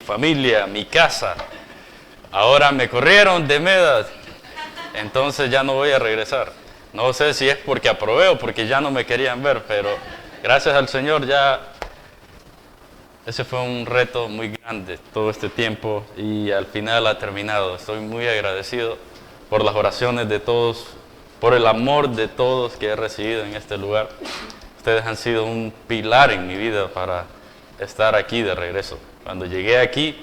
familia, mi casa. Ahora me corrieron de Meda, entonces ya no voy a regresar. No sé si es porque aprobé o porque ya no me querían ver, pero gracias al Señor ya ese fue un reto muy grande todo este tiempo y al final ha terminado. Estoy muy agradecido por las oraciones de todos, por el amor de todos que he recibido en este lugar. Ustedes han sido un pilar en mi vida para estar aquí de regreso. Cuando llegué aquí,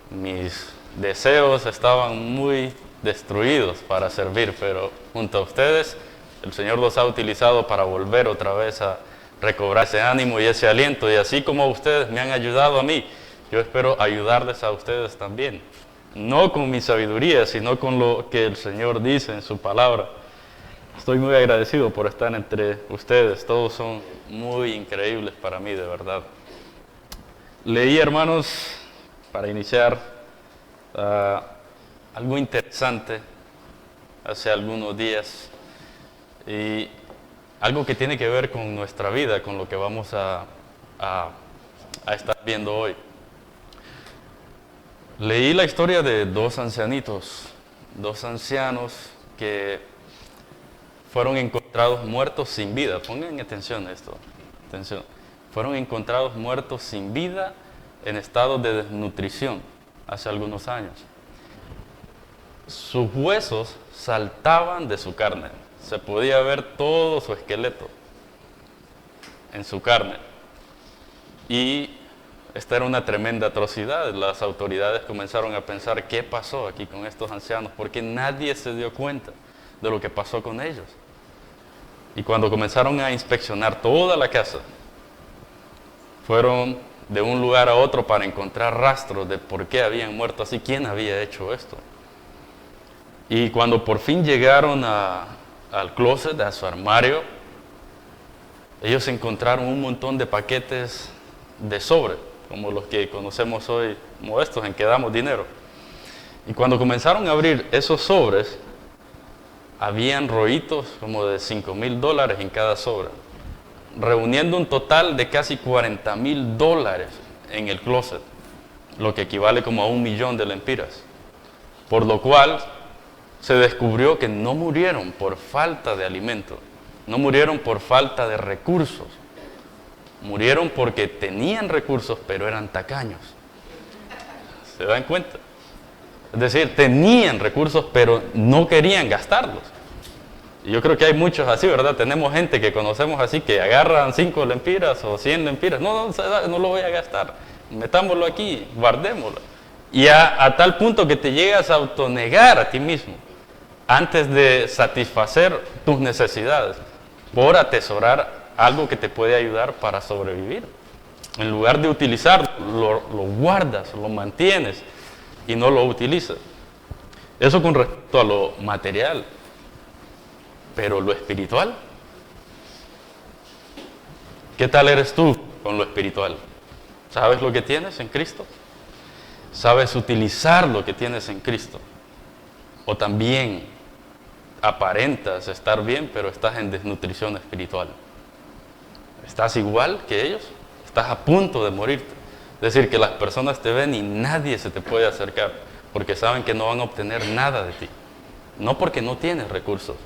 mis deseos estaban muy destruidos para servir, pero junto a ustedes, el Señor los ha utilizado para volver otra vez a recobrar ese ánimo y ese aliento. Y así como ustedes me han ayudado a mí, yo espero ayudarles a ustedes también. No con mi sabiduría, sino con lo que el Señor dice en su palabra. Estoy muy agradecido por estar entre ustedes. Todos son muy increíbles para mí, de verdad. Leí, hermanos, para iniciar, algo interesante hace algunos días y algo que tiene que ver con nuestra vida, con lo que vamos a estar viendo hoy. Leí la historia de dos ancianitos, dos ancianos que fueron encontrados muertos sin vida. Pongan atención a esto, atención. Fueron encontrados muertos sin vida en estado de desnutrición hace algunos años. Sus huesos saltaban de su carne. Se podía ver todo su esqueleto en su carne. Y esta era una tremenda atrocidad. Las autoridades comenzaron a pensar, ¿qué pasó aquí con estos ancianos? Porque nadie se dio cuenta de lo que pasó con ellos. Y cuando comenzaron a inspeccionar toda la casa, fueron de un lugar a otro para encontrar rastros de por qué habían muerto así, quién había hecho esto. Y cuando por fin llegaron al closet, a su armario, ellos encontraron un montón de paquetes de sobre, como los que conocemos hoy, como estos en que damos dinero. Y cuando comenzaron a abrir esos sobres, habían rollitos como de $5,000 en cada sobre, reuniendo un total de casi $40,000 en el closet, lo que equivale como a 1,000,000 de lempiras. Por lo cual se descubrió que no murieron por falta de alimento, no murieron por falta de recursos, murieron porque tenían recursos pero eran tacaños. ¿Se dan cuenta? Es decir, tenían recursos pero no querían gastarlos. Y yo creo que hay muchos así, ¿verdad? Tenemos gente que conocemos así que agarran 5 lempiras o 100 lempiras. No lo voy a gastar. Metámoslo aquí, guardémoslo. Y a tal punto que te llegas a autonegar a ti mismo antes de satisfacer tus necesidades por atesorar algo que te puede ayudar para sobrevivir. En lugar de utilizarlo, lo guardas, lo mantienes y no lo utilizas. Eso con respecto a lo material. Pero lo espiritual, ¿qué tal eres tú con lo espiritual? ¿Sabes lo que tienes en Cristo? ¿Sabes utilizar lo que tienes en Cristo? ¿O también aparentas estar bien, pero estás en desnutrición espiritual? ¿Estás igual que ellos? ¿Estás a punto de morirte? Es decir, que las personas te ven y nadie se te puede acercar, porque saben que no van a obtener nada de ti. No porque no tienes recursos,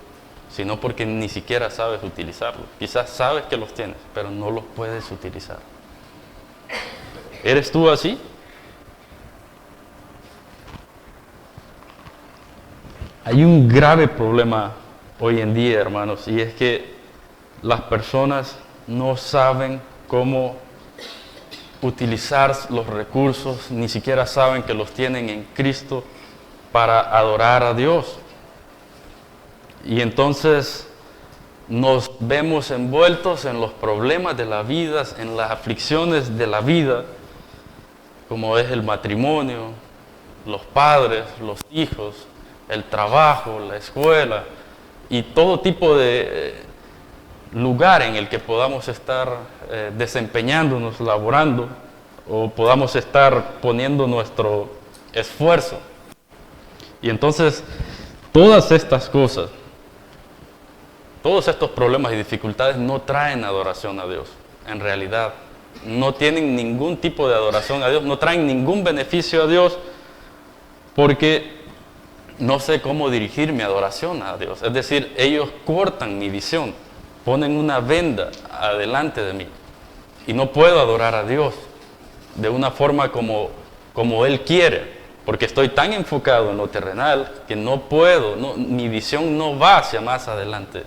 sino porque ni siquiera sabes utilizarlos. Quizás sabes que los tienes, pero no los puedes utilizar. ¿Eres tú así? Hay un grave problema hoy en día, hermanos, y es que las personas no saben cómo utilizar los recursos, ni siquiera saben que los tienen en Cristo para adorar a Dios. Y entonces nos vemos envueltos en los problemas de la vida, en las aflicciones de la vida, como es el matrimonio, los padres, los hijos, el trabajo, la escuela y todo tipo de lugar en el que podamos estar desempeñándonos, laborando, o podamos estar poniendo nuestro esfuerzo. Y entonces todas estas cosas, todos estos problemas y dificultades no traen adoración a Dios. En realidad, no tienen ningún tipo de adoración a Dios, no traen ningún beneficio a Dios, porque no sé cómo dirigir mi adoración a Dios. Es decir, ellos cortan mi visión, ponen una venda adelante de mí y no puedo adorar a Dios de una forma como Él quiere, porque estoy tan enfocado en lo terrenal que no puedo, mi visión no va hacia más adelante.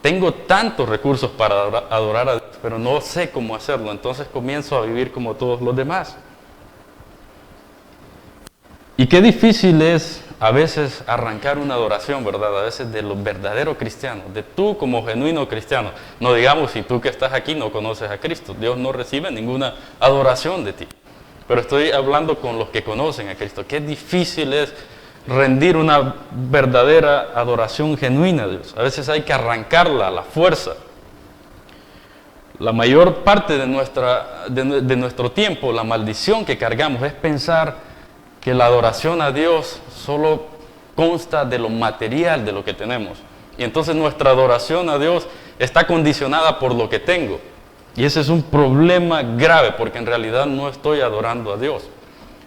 Tengo tantos recursos para adorar a Dios, pero no sé cómo hacerlo, entonces comienzo a vivir como todos los demás. Y qué difícil es a veces arrancar una adoración, ¿verdad? A veces de los verdaderos cristianos, de tú como genuino cristiano. No digamos si tú que estás aquí no conoces a Cristo, Dios no recibe ninguna adoración de ti. Pero estoy hablando con los que conocen a Cristo. Qué difícil es rendir una verdadera adoración genuina a Dios. A veces hay que arrancarla a la fuerza. La mayor parte de nuestro tiempo, la maldición que cargamos es pensar que la adoración a Dios solo consta de lo material, de lo que tenemos. Y entonces nuestra adoración a Dios está condicionada por lo que tengo. Y ese es un problema grave, porque en realidad no estoy adorando a Dios.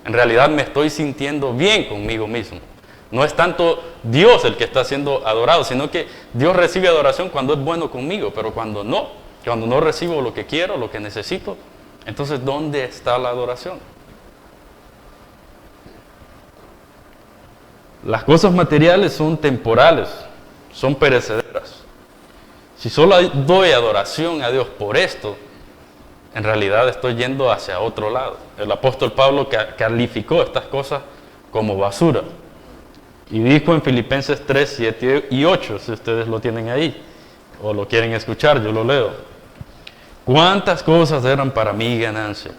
En realidad me estoy sintiendo bien conmigo mismo. No es tanto Dios el que está siendo adorado, sino que Dios recibe adoración cuando es bueno conmigo, pero cuando no recibo lo que quiero, lo que necesito, entonces ¿dónde está la adoración? Las cosas materiales son temporales, son perecederas. Si solo doy adoración a Dios por esto, en realidad estoy yendo hacia otro lado. El apóstol Pablo calificó estas cosas como basura. Y dijo en Filipenses 3, 7 y 8, si ustedes lo tienen ahí, o lo quieren escuchar, yo lo leo. ¿Cuántas cosas eran para mí ganancia?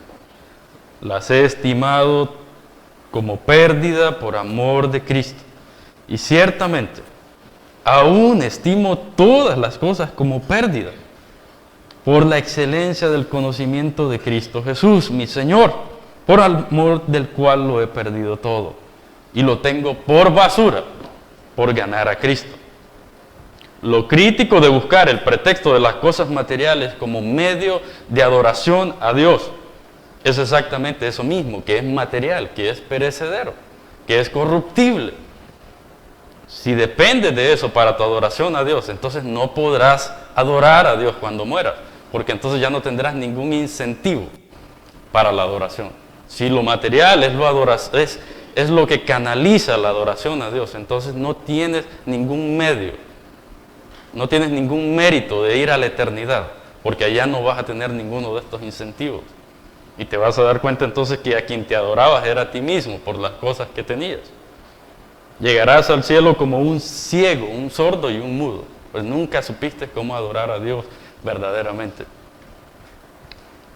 Las he estimado como pérdida por amor de Cristo. Y ciertamente, aún estimo todas las cosas como pérdida, por la excelencia del conocimiento de Cristo Jesús, mi Señor, por amor del cual lo he perdido todo, y lo tengo por basura, por ganar a Cristo. Lo crítico de buscar el pretexto de las cosas materiales como medio de adoración a Dios es exactamente eso mismo, que es material, que es perecedero, que es corruptible. Si dependes de eso para tu adoración a Dios, entonces no podrás adorar a Dios cuando mueras, porque entonces ya no tendrás ningún incentivo para la adoración. Si lo material es lo que canaliza la adoración a Dios, entonces no tienes ningún medio, no tienes ningún mérito de ir a la eternidad, porque allá no vas a tener ninguno de estos incentivos. Y te vas a dar cuenta entonces que a quien te adorabas era a ti mismo por las cosas que tenías. Llegarás al cielo como un ciego, un sordo y un mudo, pues nunca supiste cómo adorar a Dios verdaderamente.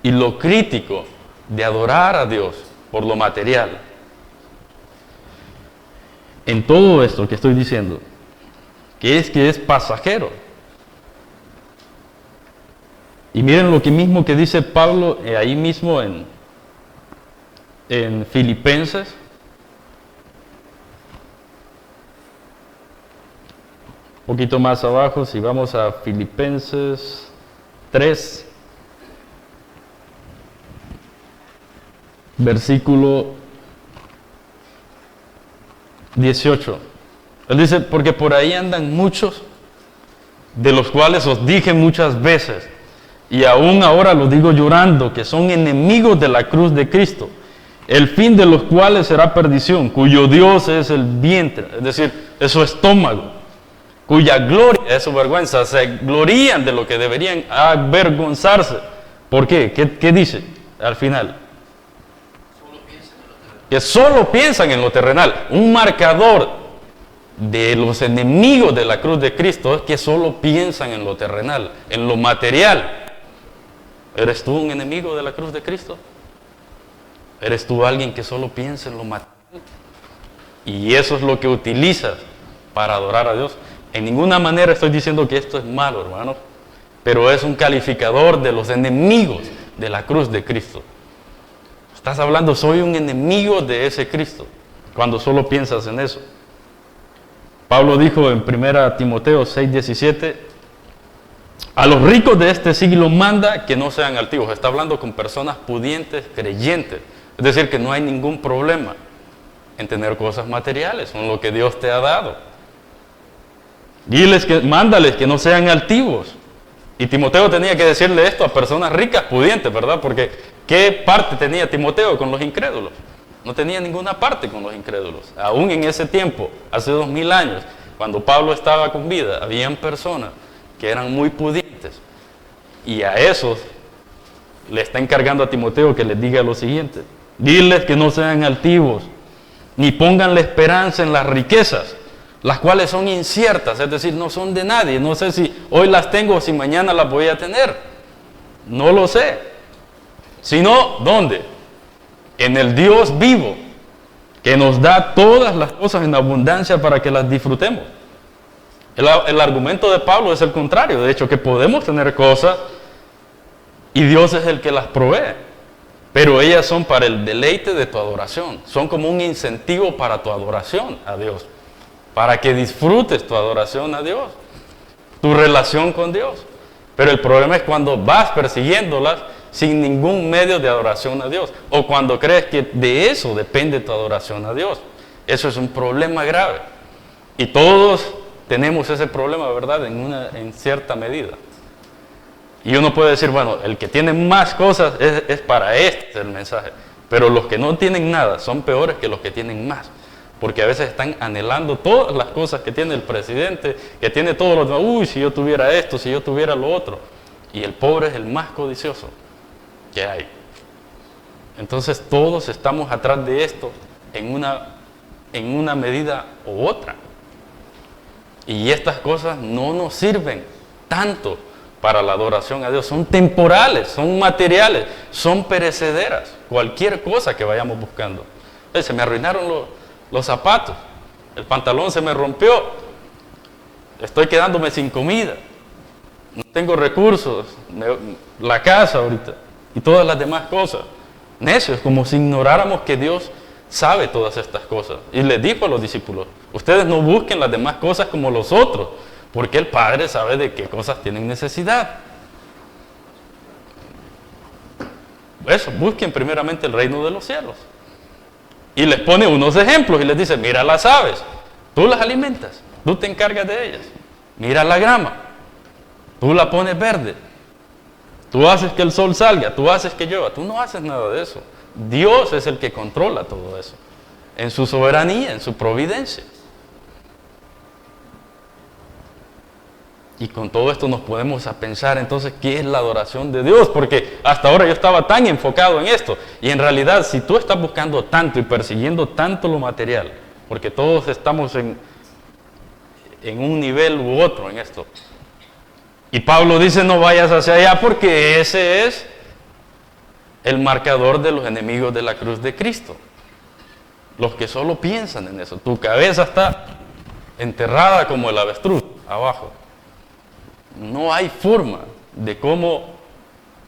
Y lo crítico de adorar a Dios por lo material, en todo esto que estoy diciendo, que es pasajero. Y miren lo que mismo que dice Pablo ahí mismo en Filipenses. Un poquito más abajo, si vamos a Filipenses 3, versículo 18. Él dice, porque por ahí andan muchos, de los cuales os dije muchas veces, y aún ahora lo digo llorando, que son enemigos de la cruz de Cristo, el fin de los cuales será perdición, cuyo Dios es el vientre, es decir, es su estómago, cuya gloria es su vergüenza, se glorían de lo que deberían avergonzarse. ¿Por qué? ¿Qué dice al final? Que solo piensan en lo terrenal. Un marcador de los enemigos de la cruz de Cristo es que solo piensan en lo terrenal, en lo material. ¿Eres tú un enemigo de la cruz de Cristo? ¿Eres tú alguien que solo piensa en lo material? Y eso es lo que utilizas para adorar a Dios. En ninguna manera estoy diciendo que esto es malo, hermanos, pero es un calificador de los enemigos de la cruz de Cristo. Estás hablando, soy un enemigo de ese Cristo, cuando solo piensas en eso. Pablo dijo en 1 Timoteo 6:17, A los ricos de este siglo manda que no sean altivos. Está hablando con personas pudientes, creyentes. Es decir, que no hay ningún problema en tener cosas materiales, son lo que Dios te ha dado. Mándales que no sean altivos. Y Timoteo tenía que decirle esto a personas ricas, pudientes, ¿verdad? Porque ¿qué parte tenía Timoteo con los incrédulos? No tenía ninguna parte con los incrédulos. Aún en ese tiempo, hace 2000 años, cuando Pablo estaba con vida, habían personas que eran muy pudientes. Y a esos le está encargando a Timoteo que les diga lo siguiente: diles que no sean altivos, ni pongan la esperanza en las riquezas, las cuales son inciertas, es decir, no son de nadie. No sé si hoy las tengo o si mañana las voy a tener. No lo sé. Sino, ¿dónde? En el Dios vivo, que nos da todas las cosas en abundancia para que las disfrutemos. El argumento de Pablo es el contrario. De hecho, que podemos tener cosas y Dios es el que las provee. Pero ellas son para el deleite de tu adoración. Son como un incentivo para tu adoración a Dios. Para que disfrutes tu adoración a Dios. Tu relación con Dios. Pero el problema es cuando vas persiguiéndolas sin ningún medio de adoración a Dios. O cuando crees que de eso depende tu adoración a Dios. Eso es un problema grave. Y todos tenemos ese problema, ¿verdad? En cierta medida. Y uno puede decir, bueno, el que tiene más cosas es para este el mensaje. Pero los que no tienen nada son peores que los que tienen más. Porque a veces están anhelando todas las cosas que tiene el presidente, que tiene todos los demás. Uy, si yo tuviera esto, si yo tuviera lo otro. Y el pobre es el más codicioso que hay. Entonces todos estamos atrás de esto en una medida u otra. Y estas cosas no nos sirven tanto para la adoración a Dios. Son temporales, son materiales, son perecederas. Cualquier cosa que vayamos buscando. Se me arruinaron los zapatos, el pantalón se me rompió, estoy quedándome sin comida, no tengo recursos, la casa ahorita y todas las demás cosas. Necios, como si ignoráramos que Dios sabe todas estas cosas. Y les dijo a los discípulos: ustedes no busquen las demás cosas como los otros, porque el Padre sabe de qué cosas tienen necesidad. Eso, busquen primeramente el reino de los cielos. Y les pone unos ejemplos y les dice: mira las aves, tú las alimentas, tú te encargas de ellas. Mira la grama, tú la pones verde, tú haces que el sol salga, tú haces que llueva. Tú no haces nada de eso. Dios es el que controla todo eso, en su soberanía, en su providencia. Y con todo esto nos podemos a pensar entonces qué es la adoración de Dios, porque hasta ahora yo estaba tan enfocado en esto, y en realidad si tú estás buscando tanto y persiguiendo tanto lo material, porque todos estamos en un nivel u otro en esto, y Pablo dice no vayas hacia allá porque ese es el marcador de los enemigos de la cruz de Cristo, los que solo piensan en eso. Tu cabeza está enterrada como el avestruz abajo. No hay forma de cómo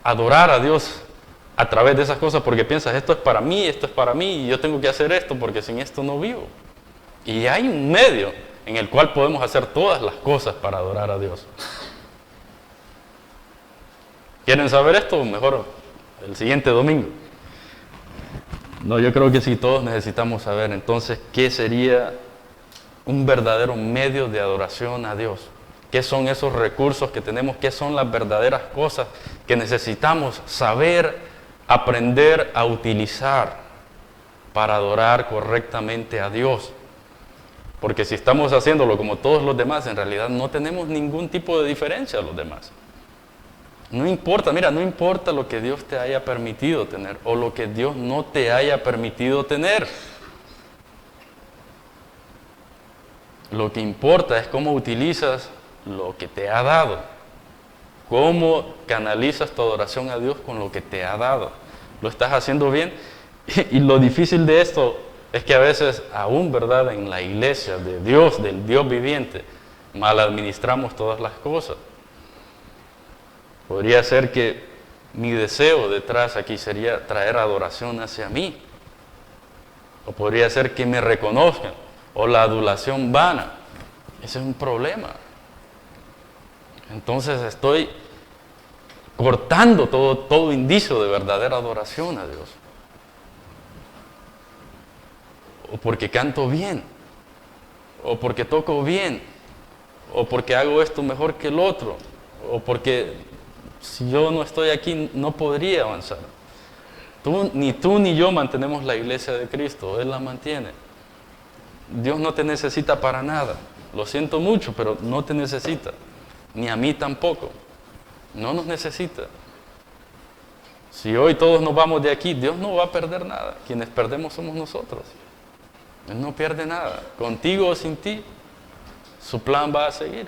adorar a Dios a través de esas cosas, porque piensas, esto es para mí, y yo tengo que hacer esto porque sin esto no vivo. Y hay un medio en el cual podemos hacer todas las cosas para adorar a Dios. ¿Quieren saber esto? Mejor el siguiente domingo. No, yo creo que sí, todos necesitamos saber entonces qué sería un verdadero medio de adoración a Dios. ¿Qué son esos recursos que tenemos? ¿Qué son las verdaderas cosas que necesitamos saber, aprender a utilizar para adorar correctamente a Dios? Porque si estamos haciéndolo como todos los demás, en realidad no tenemos ningún tipo de diferencia a los demás. No importa, mira, no importa lo que Dios te haya permitido tener o lo que Dios no te haya permitido tener. Lo que importa es cómo utilizas lo que te ha dado, cómo canalizas tu adoración a Dios con lo que te ha dado. ¿Lo estás haciendo bien? Y lo difícil de esto es que a veces, aún, ¿verdad?, en la iglesia de Dios, del Dios viviente, mal administramos todas las cosas. Podría ser que mi deseo detrás aquí sería traer adoración hacia mí, o podría ser que me reconozcan, o la adulación vana. Ese es un problema. Entonces estoy cortando todo indicio de verdadera adoración a Dios. O porque canto bien, o porque toco bien, o porque hago esto mejor que el otro, o porque si yo no estoy aquí no podría avanzar. Ni tú ni yo mantenemos la iglesia de Cristo, Él la mantiene. Dios no te necesita para nada. Lo siento mucho, pero no te necesita. Ni a mí tampoco. No nos necesita. Si hoy todos nos vamos de aquí, Dios no va a perder nada. Quienes perdemos somos nosotros. Él no pierde nada. Contigo o sin ti, su plan va a seguir.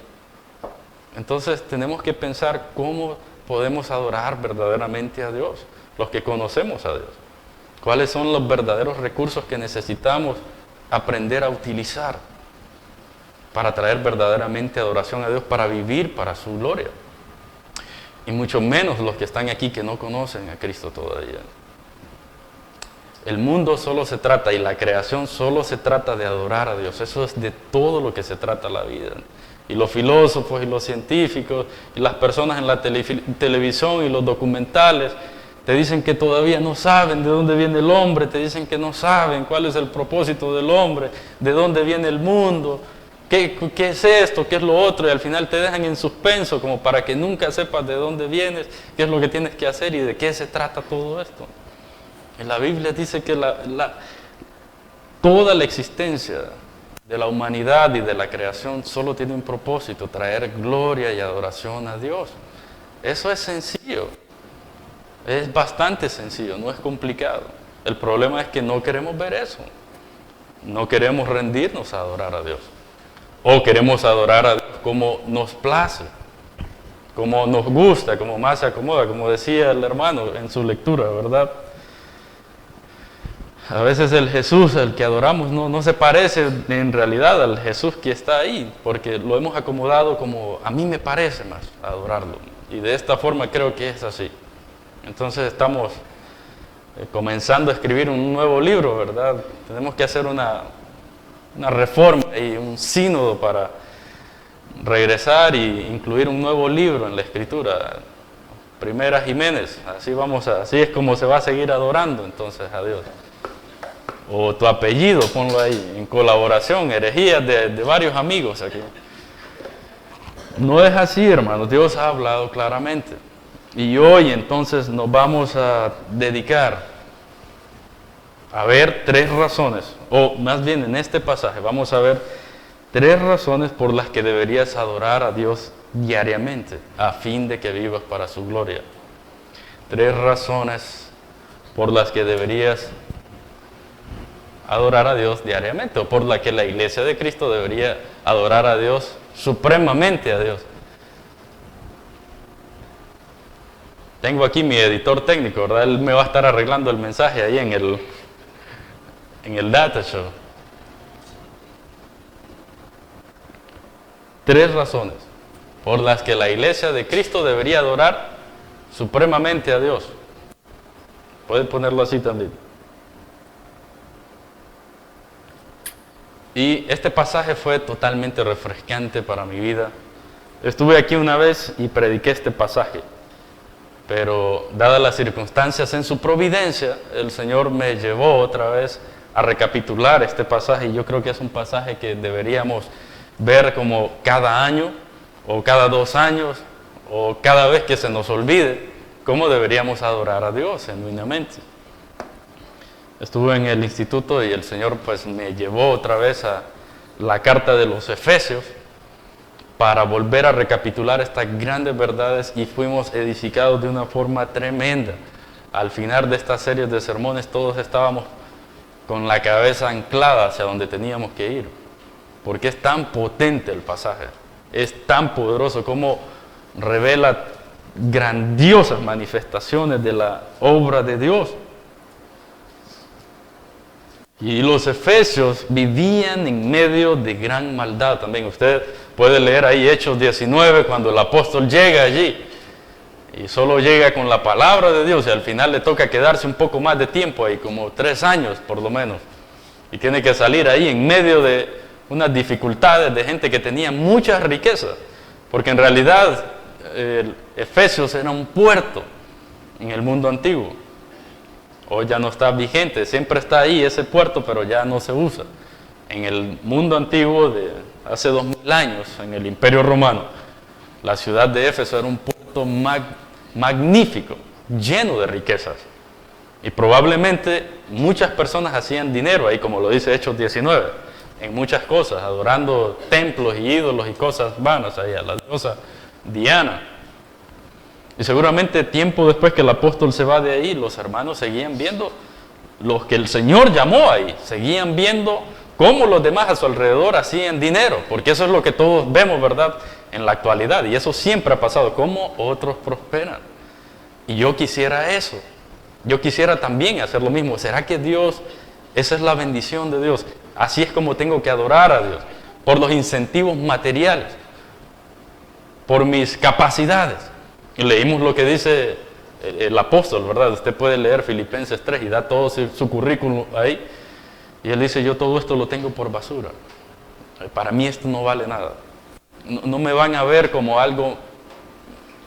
Entonces tenemos que pensar cómo podemos adorar verdaderamente a Dios, los que conocemos a Dios. ¿Cuáles son los verdaderos recursos que necesitamos aprender a utilizar para traer verdaderamente adoración a Dios, para vivir para su gloria? Y mucho menos los que están aquí que no conocen a Cristo todavía. El mundo solo se trata, y la creación solo se trata de adorar a Dios. Eso es de todo lo que se trata la vida. Y los filósofos y los científicos y las personas en la televisión y los documentales te dicen que todavía no saben de dónde viene el hombre, te dicen que no saben cuál es el propósito del hombre, de dónde viene el mundo, qué es esto, qué es lo otro, y al final te dejan en suspenso como para que nunca sepas de dónde vienes, qué es lo que tienes que hacer y de qué se trata todo esto. En la Biblia dice que toda la existencia de la humanidad y de la creación solo tiene un propósito: traer gloria y adoración a Dios. Eso es sencillo, es bastante sencillo, no es complicado. El problema es que no queremos ver eso, no queremos rendirnos a adorar a Dios, o queremos adorar a Dios como nos place, como nos gusta, como más se acomoda, como decía el hermano en su lectura, ¿verdad? A veces el Jesús al que adoramos no se parece en realidad al Jesús que está ahí, porque lo hemos acomodado como a mí me parece más adorarlo. Y de esta forma creo que es así. Entonces estamos comenzando a escribir un nuevo libro, ¿verdad? Tenemos que hacer una reforma y un sínodo para regresar e incluir un nuevo libro en la escritura. Primera Jiménez, así es como se va a seguir adorando entonces a Dios. O tu apellido, ponlo ahí, en colaboración, herejías de varios amigos aquí. No es así, hermanos, Dios ha hablado claramente. Y hoy entonces nos vamos a dedicar a ver 3 razones, o más bien en este pasaje vamos a ver 3 razones por las que deberías adorar a Dios diariamente, a fin de que vivas para su gloria. 3 razones por las que deberías adorar a Dios diariamente, o por la que la iglesia de Cristo debería adorar a Dios, supremamente a Dios. Tengo aquí mi editor técnico, ¿verdad? Él me va a estar arreglando el mensaje ahí en el data show. 3 razones por las que la iglesia de Cristo debería adorar supremamente a Dios. Pueden ponerlo así también. Y este pasaje fue totalmente refrescante para mi vida. Estuve aquí una vez y prediqué este pasaje, pero dadas las circunstancias en su providencia, el Señor me llevó otra vez a recapitular este pasaje, y yo creo que es un pasaje que deberíamos ver como cada año, o cada 2 años, o cada vez que se nos olvide, cómo deberíamos adorar a Dios genuinamente. Estuve en el instituto y el Señor pues me llevó otra vez a la carta de los Efesios para volver a recapitular estas grandes verdades, y fuimos edificados de una forma tremenda. Al final de esta serie de sermones todos estábamos con la cabeza anclada hacia donde teníamos que ir, porque es tan potente el pasaje, es tan poderoso como revela grandiosas manifestaciones de la obra de Dios. Y los efesios vivían en medio de gran maldad también. Usted puede leer ahí Hechos 19, cuando el apóstol llega allí y solo llega con la palabra de Dios, y al final le toca quedarse un poco más de tiempo ahí, como 3 años por lo menos, y tiene que salir ahí en medio de unas dificultades de gente que tenía muchas riquezas, Porque en realidad Efesios era un puerto en el mundo antiguo. Hoy ya no está vigente, siempre está ahí ese puerto, pero ya no se usa. En el mundo antiguo de hace 2000 años, en el Imperio Romano, la ciudad de Éfeso era un puerto magnífico, lleno de riquezas. Y probablemente muchas personas hacían dinero ahí, como lo dice Hechos 19, en muchas cosas, adorando templos y ídolos y cosas vanas ahí, a la diosa Diana. Y seguramente tiempo después que el apóstol se va de ahí, los hermanos seguían viendo los que el Señor llamó ahí, seguían viendo cómo los demás a su alrededor hacían dinero, porque eso es lo que todos vemos, ¿verdad?, en la actualidad, y eso siempre ha pasado, cómo otros prosperan. Y yo quisiera eso, yo quisiera también hacer lo mismo. ¿Será que Dios, esa es la bendición de Dios? Así es como tengo que adorar a Dios, por los incentivos materiales, por mis capacidades. Y leímos lo que dice el apóstol, ¿verdad? Usted puede leer Filipenses 3 y da todo su currículum ahí. Y él dice, yo todo esto lo tengo por basura. Para mí esto no vale nada. No me van a ver como algo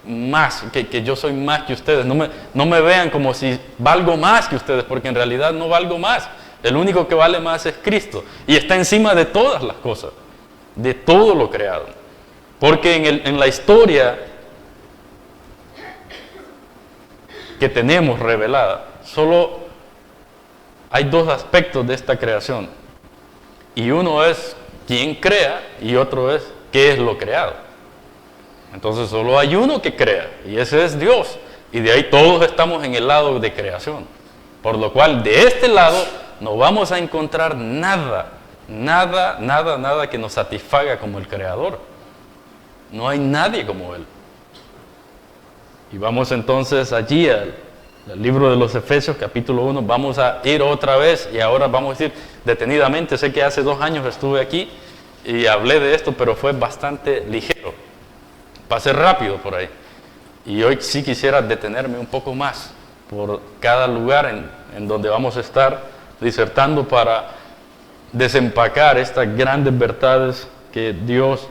más, que yo soy más que ustedes. No me vean como si valgo más que ustedes, porque en realidad no valgo más. El único que vale más es Cristo. Y está encima de todas las cosas, de todo lo creado. Porque en la historia que tenemos revelada, solo hay dos aspectos de esta creación. Y uno es quién crea y otro es qué es lo creado. Entonces solo hay uno que crea y ese es Dios. Y de ahí todos estamos en el lado de creación. Por lo cual de este lado no vamos a encontrar nada que nos satisfaga como el Creador. No hay nadie como Él. Y vamos entonces allí al libro de los Efesios, capítulo 1. Vamos a ir otra vez y ahora vamos a ir detenidamente. Sé que hace 2 años estuve aquí y hablé de esto, pero fue bastante ligero. Pasé rápido por ahí. Y hoy sí quisiera detenerme un poco más por cada lugar en donde vamos a estar disertando para desempacar estas grandes verdades que Dios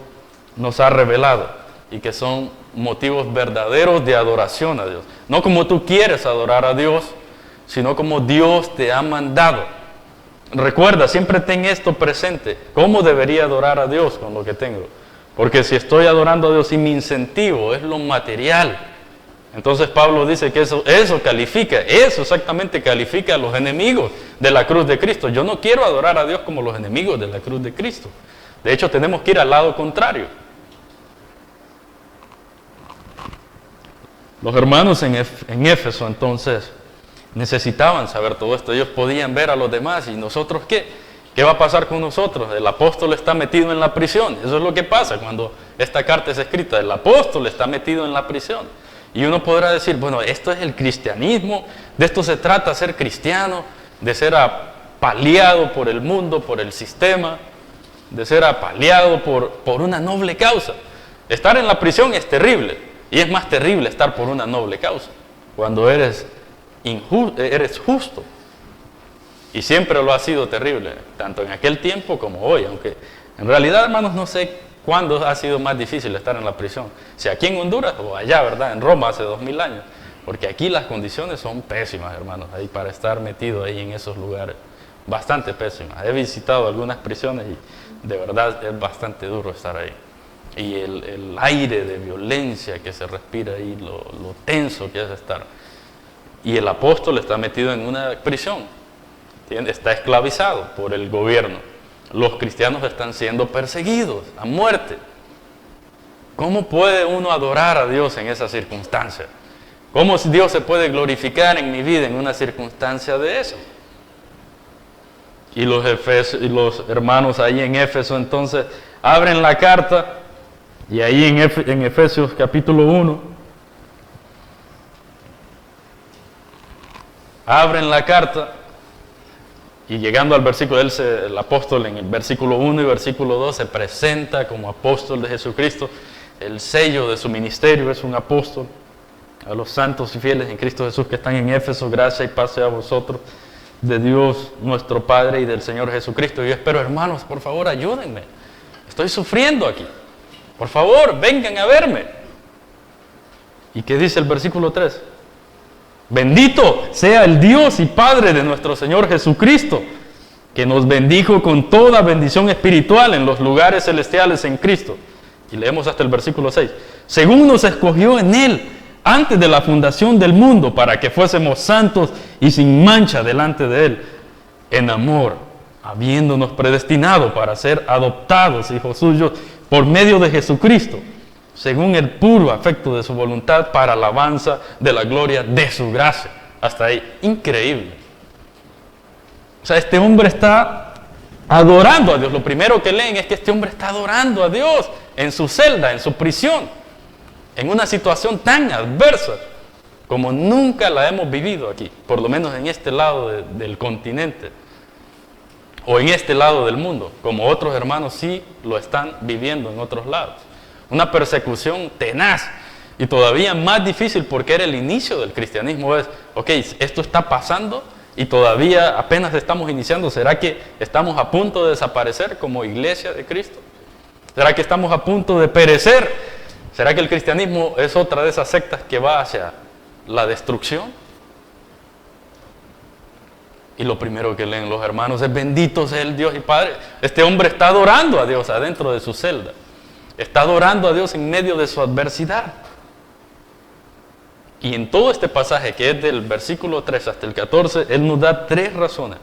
nos ha revelado y que son motivos verdaderos de adoración a Dios. No como tú quieres adorar a Dios, sino como Dios te ha mandado. Recuerda, siempre ten esto presente. ¿Cómo debería adorar a Dios con lo que tengo? Porque si estoy adorando a Dios y mi incentivo es lo material, entonces Pablo dice que eso exactamente califica a los enemigos de la cruz de Cristo. Yo no quiero adorar a Dios como los enemigos de la cruz de Cristo. De hecho, tenemos que ir al lado contrario. Los hermanos en Éfeso entonces necesitaban saber todo esto. Ellos podían ver a los demás. ¿Y nosotros qué? ¿Qué va a pasar con nosotros? El apóstol está metido en la prisión. Eso es lo que pasa cuando esta carta es escrita. El apóstol está metido en la prisión. Y uno podrá decir, bueno, esto es el cristianismo. De esto se trata, ser cristiano, de ser apaleado por el mundo, por el sistema, de ser apaleado por una noble causa. Estar en la prisión es terrible. Y es más terrible estar por una noble causa, cuando eres justo. Y siempre lo ha sido terrible, tanto en aquel tiempo como hoy, aunque en realidad, hermanos, no sé cuándo ha sido más difícil estar en la prisión, si aquí en Honduras o allá, ¿verdad?, en Roma hace 2000 años, porque aquí las condiciones son pésimas, hermanos, ahí para estar metido ahí en esos lugares, bastante pésimas. He visitado algunas prisiones y de verdad es bastante duro estar ahí. Y el aire de violencia que se respira ahí, lo tenso que es estar. Y el apóstol está metido en una prisión, está esclavizado por el gobierno. Los cristianos están siendo perseguidos a muerte. ¿Cómo puede uno adorar a Dios en esa circunstancia? ¿Cómo Dios se puede glorificar en mi vida en una circunstancia de eso? Y los hermanos ahí en Éfeso entonces abren la carta. Y ahí en Efesios capítulo 1, abren la carta y llegando al versículo, el apóstol en el versículo 1 y versículo 2 se presenta como apóstol de Jesucristo. El sello de su ministerio es un apóstol. A los santos y fieles en Cristo Jesús que están en Éfeso, gracia y paz sea a vosotros, de Dios nuestro Padre y del Señor Jesucristo. Yo espero, hermanos, por favor, ayúdenme. Estoy sufriendo aquí. Por favor, vengan a verme. ¿Y qué dice el versículo 3? Bendito sea el Dios y Padre de nuestro Señor Jesucristo, que nos bendijo con toda bendición espiritual en los lugares celestiales en Cristo. Y leemos hasta el versículo 6. Según nos escogió en Él antes de la fundación del mundo, para que fuésemos santos y sin mancha delante de Él, en amor, habiéndonos predestinado para ser adoptados hijos suyos por medio de Jesucristo, según el puro afecto de su voluntad, para alabanza de la gloria de su gracia. Hasta ahí, increíble. O sea, este hombre está adorando a Dios. Lo primero que leen es que este hombre está adorando a Dios en su celda, en su prisión, en una situación tan adversa como nunca la hemos vivido aquí, por lo menos en este lado del continente, o en este lado del mundo, como otros hermanos sí lo están viviendo en otros lados. Una persecución tenaz y todavía más difícil, porque era el inicio del cristianismo. Es, ok, esto está pasando y todavía apenas estamos iniciando. ¿Será que estamos a punto de desaparecer como iglesia de Cristo? ¿Será que estamos a punto de perecer? ¿Será que el cristianismo es otra de esas sectas que va hacia la destrucción? Y lo primero que leen los hermanos es: bendito sea el Dios y Padre. Este hombre está adorando a Dios adentro de su celda. Está adorando a Dios en medio de su adversidad. Y en todo este pasaje, que es del versículo 3 hasta el 14, Él nos da tres razones.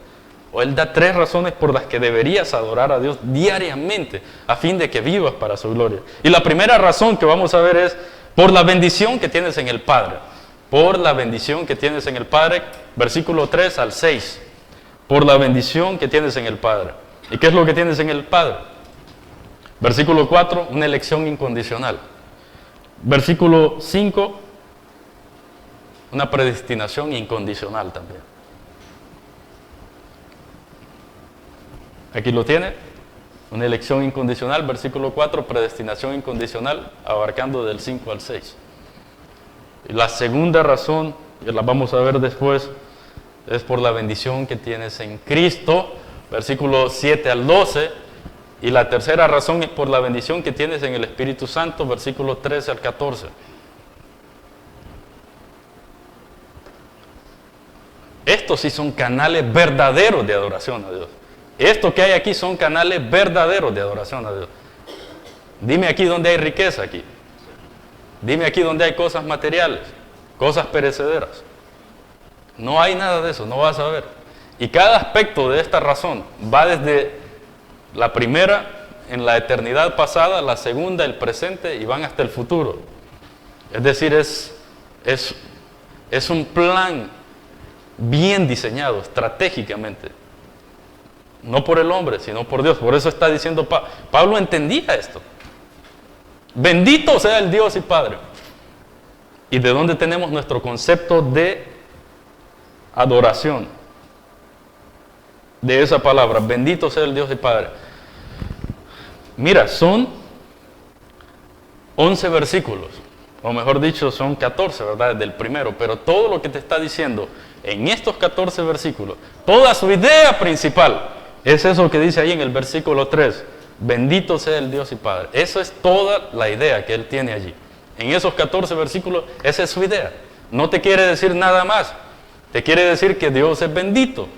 O Él da tres razones por las que deberías adorar a Dios diariamente, a fin de que vivas para su gloria. Y la primera razón que vamos a ver es por la bendición que tienes en el Padre. Por la bendición que tienes en el Padre, versículo 3 al 6. Por la bendición que tienes en el Padre. ¿Y qué es lo que tienes en el Padre? Versículo 4, una elección incondicional. Versículo 5, una predestinación incondicional también. Aquí lo tiene, una elección incondicional. Versículo 4, predestinación incondicional, abarcando del 5 al 6. Y la segunda razón, que la vamos a ver después, es por la bendición que tienes en Cristo, versículo 7 al 12. Y la tercera razón es por la bendición que tienes en el Espíritu Santo, versículo 13 al 14. Estos sí son canales verdaderos de adoración a Dios. Esto que hay aquí son canales verdaderos de adoración a Dios. Dime aquí dónde hay riqueza aquí. Dime aquí dónde hay cosas materiales, cosas perecederas. No hay nada de eso, no vas a ver. Y cada aspecto de esta razón va desde la primera en la eternidad pasada, la segunda el presente, y van hasta el futuro. Es decir, es un plan bien diseñado estratégicamente. No por el hombre, sino por Dios. Por eso está diciendo Pablo entendía esto. Bendito sea el Dios y Padre. ¿Y de dónde tenemos nuestro concepto de adoración? De esa palabra, bendito sea el Dios y Padre. Mira, son 11 versículos, o mejor dicho, son 14, ¿verdad? Del primero, pero todo lo que te está diciendo en estos 14 versículos, toda su idea principal, es eso que dice ahí en el versículo 3, bendito sea el Dios y Padre. Eso es toda la idea que él tiene allí. En esos 14 versículos, esa es su idea. No te quiere decir nada más, te quiere decir que Dios es bendito.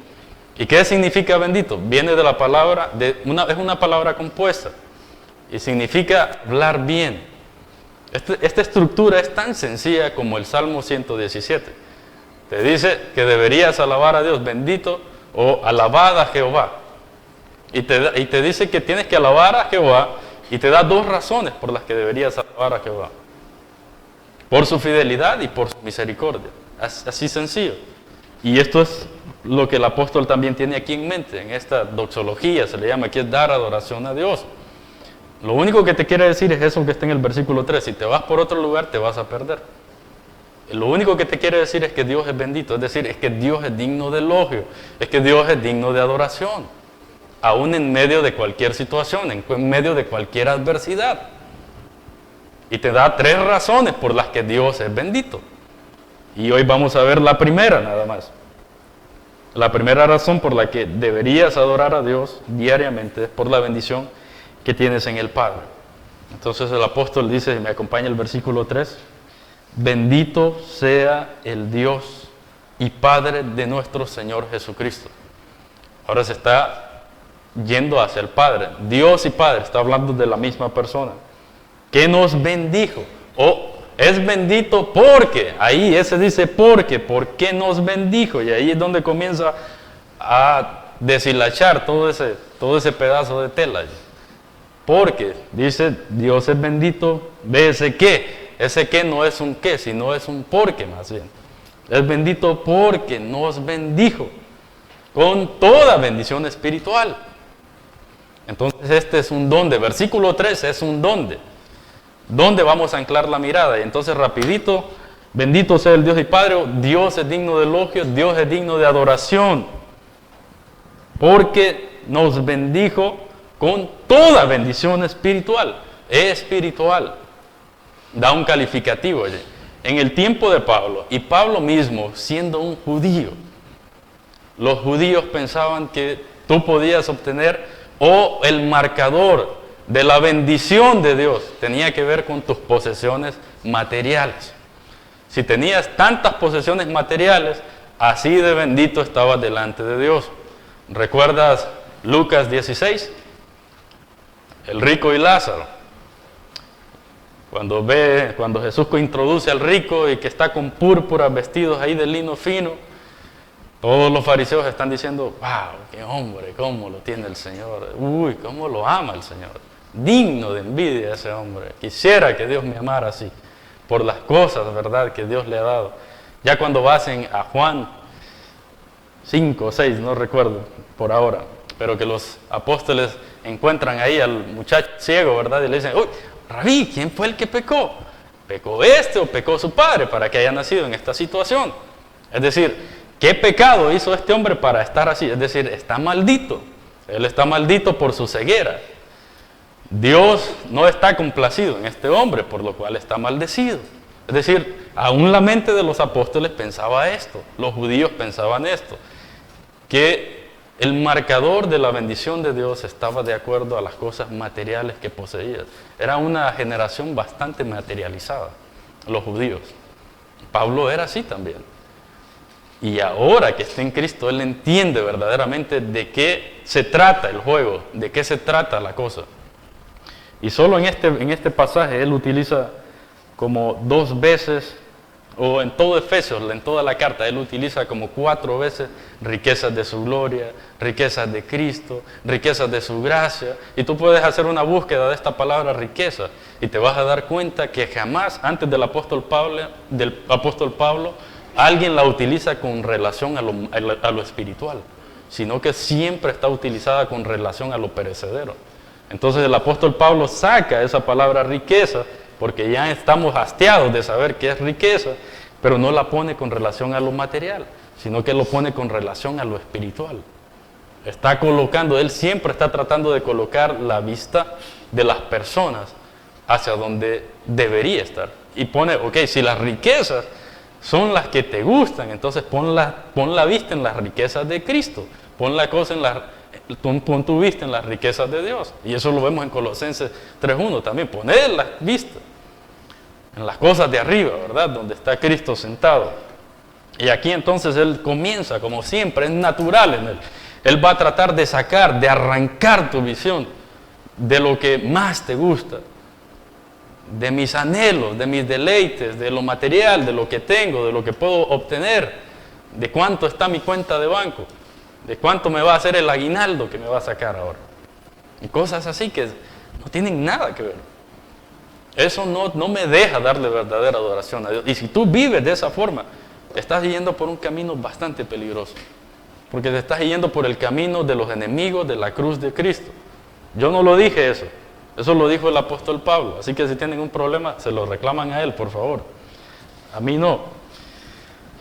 ¿Y qué significa bendito? Viene de la palabra, es una palabra compuesta y significa hablar bien. Esta estructura es tan sencilla como el Salmo 117. Te dice que deberías alabar a Dios, bendito o alabad a Jehová. Y te dice que tienes que alabar a Jehová y te da dos razones por las que deberías alabar a Jehová. Por su fidelidad y por su misericordia. Así sencillo. Y esto es lo que el apóstol también tiene aquí en mente, en esta doxología, se le llama aquí, es dar adoración a Dios. Lo único que te quiere decir es eso que está en el versículo 3, si te vas por otro lugar te vas a perder. Lo único que te quiere decir es que Dios es bendito, es decir, es que Dios es digno de elogio, es que Dios es digno de adoración, aún en medio de cualquier situación, en medio de cualquier adversidad. Y te da tres razones por las que Dios es bendito. Y hoy vamos a ver la primera nada más. La primera razón por la que deberías adorar a Dios diariamente es por la bendición que tienes en el Padre. Entonces el apóstol dice, me acompaña el versículo 3, bendito sea el Dios y Padre de nuestro Señor Jesucristo. Ahora se está yendo hacia el Padre. Dios y Padre, está hablando de la misma persona. Que nos bendijo. O es bendito porque, ahí ese dice porque, ¿por qué nos bendijo? Y ahí es donde comienza a deshilachar todo ese pedazo de tela. Porque, dice, Dios es bendito de ese qué. Ese qué no es un qué, sino es un porque más bien. Es bendito porque nos bendijo con toda bendición espiritual. Entonces este es un donde. Versículo 13 es un donde. ¿Dónde vamos a anclar la mirada? Y entonces rapidito, bendito sea el Dios y Padre, Dios es digno de elogio, Dios es digno de adoración. Porque nos bendijo con toda bendición espiritual. Espiritual. Da un calificativo. Oye. En el tiempo de Pablo, y Pablo mismo siendo un judío, los judíos pensaban que tú podías obtener, o el marcador de la bendición de Dios tenía que ver con tus posesiones materiales. Si tenías tantas posesiones materiales, así de bendito estabas delante de Dios. ¿Recuerdas Lucas 16? El rico y Lázaro. Cuando Jesús introduce al rico y que está con púrpura, vestidos ahí de lino fino, todos los fariseos están diciendo, wow, qué hombre, cómo lo tiene el Señor, uy, cómo lo ama el Señor, digno de envidia ese hombre, quisiera que Dios me amara así, por las cosas, ¿verdad?, que Dios le ha dado. Ya cuando vas a Juan 5 o 6, no recuerdo por ahora, pero que los apóstoles encuentran ahí al muchacho ciego, ¿verdad?, y le dicen, uy, Rabí, ¿quién fue el que pecó? ¿Pecó este o pecó su padre para que haya nacido en esta situación? Es decir, ¿qué pecado hizo este hombre para estar así? Es decir, está maldito. Él está maldito por su ceguera. Dios no está complacido en este hombre, por lo cual está maldecido. Es decir, aún la mente de los apóstoles pensaba esto, los judíos pensaban esto, que el marcador de la bendición de Dios estaba de acuerdo a las cosas materiales que poseías. Era una generación bastante materializada, los judíos. Pablo era así también. Y ahora que está en Cristo, él entiende verdaderamente de qué se trata el juego, de qué se trata la cosa. Y solo en este pasaje él utiliza como 2 veces, o en todo Efesios, en toda la carta, él utiliza como 4 veces riquezas de su gloria, riquezas de Cristo, riquezas de su gracia. Y tú puedes hacer una búsqueda de esta palabra riqueza y te vas a dar cuenta que jamás antes del apóstol Pablo, alguien la utiliza con relación a lo espiritual, sino que siempre está utilizada con relación a lo perecedero. Entonces el apóstol Pablo saca esa palabra riqueza, porque ya estamos hastiados de saber qué es riqueza, pero no la pone con relación a lo material, sino que lo pone con relación a lo espiritual. Está colocando, él siempre está tratando de colocar la vista de las personas hacia donde debería estar. Y pone, ok, si las riquezas son las que te gustan, entonces pon la vista en las riquezas de Cristo, pon tu vista en las riquezas de Dios. Y eso lo vemos en Colosenses 3:1 también, poner la vista en las cosas de arriba, ¿verdad?, donde está Cristo sentado. Y aquí entonces él comienza, como siempre, es natural en él. Él va a tratar de sacar, de arrancar tu visión de lo que más te gusta, de mis anhelos, de mis deleites, de lo material, de lo que tengo, de lo que puedo obtener, de cuánto está mi cuenta de banco, de cuánto me va a hacer el aguinaldo que me va a sacar ahora. Y cosas así que no tienen nada que ver. Eso no me deja darle verdadera adoración a Dios. Y si tú vives de esa forma, estás yendo por un camino bastante peligroso. Porque te estás yendo por el camino de los enemigos de la cruz de Cristo. Yo no lo dije eso. Eso lo dijo el apóstol Pablo. Así que si tienen un problema, se lo reclaman a él, por favor. A mí no.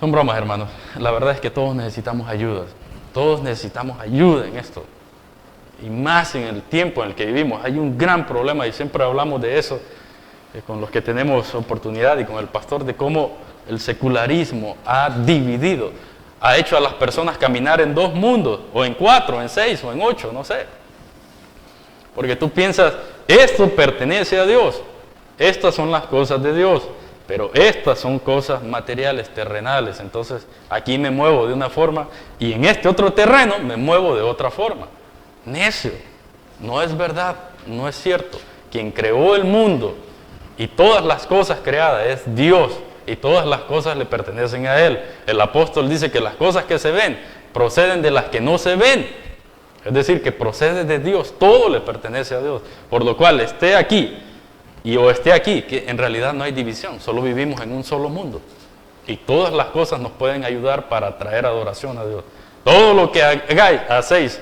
Son bromas, hermanos. La verdad es que todos necesitamos ayuda. Todos necesitamos ayuda en esto. Y más en el tiempo en el que vivimos. Hay un gran problema y siempre hablamos de eso con los que tenemos oportunidad y con el pastor, de cómo el secularismo ha dividido, ha hecho a las personas caminar en 2 mundos, o en 4, en 6, o en 8, no sé. Porque tú piensas, esto pertenece a Dios. Estas son las cosas de Dios. Pero estas son cosas materiales, terrenales. Entonces aquí me muevo de una forma y en este otro terreno me muevo de otra forma. Necio. No es verdad, no es cierto. Quien creó el mundo y todas las cosas creadas es Dios. Y todas las cosas le pertenecen a Él. El apóstol dice que las cosas que se ven proceden de las que no se ven. Es decir, que procede de Dios. Todo le pertenece a Dios. Por lo cual esté aquí o esté aquí, que en realidad no hay división, solo vivimos en un solo mundo. Y todas las cosas nos pueden ayudar para traer adoración a Dios. Todo lo que hacéis,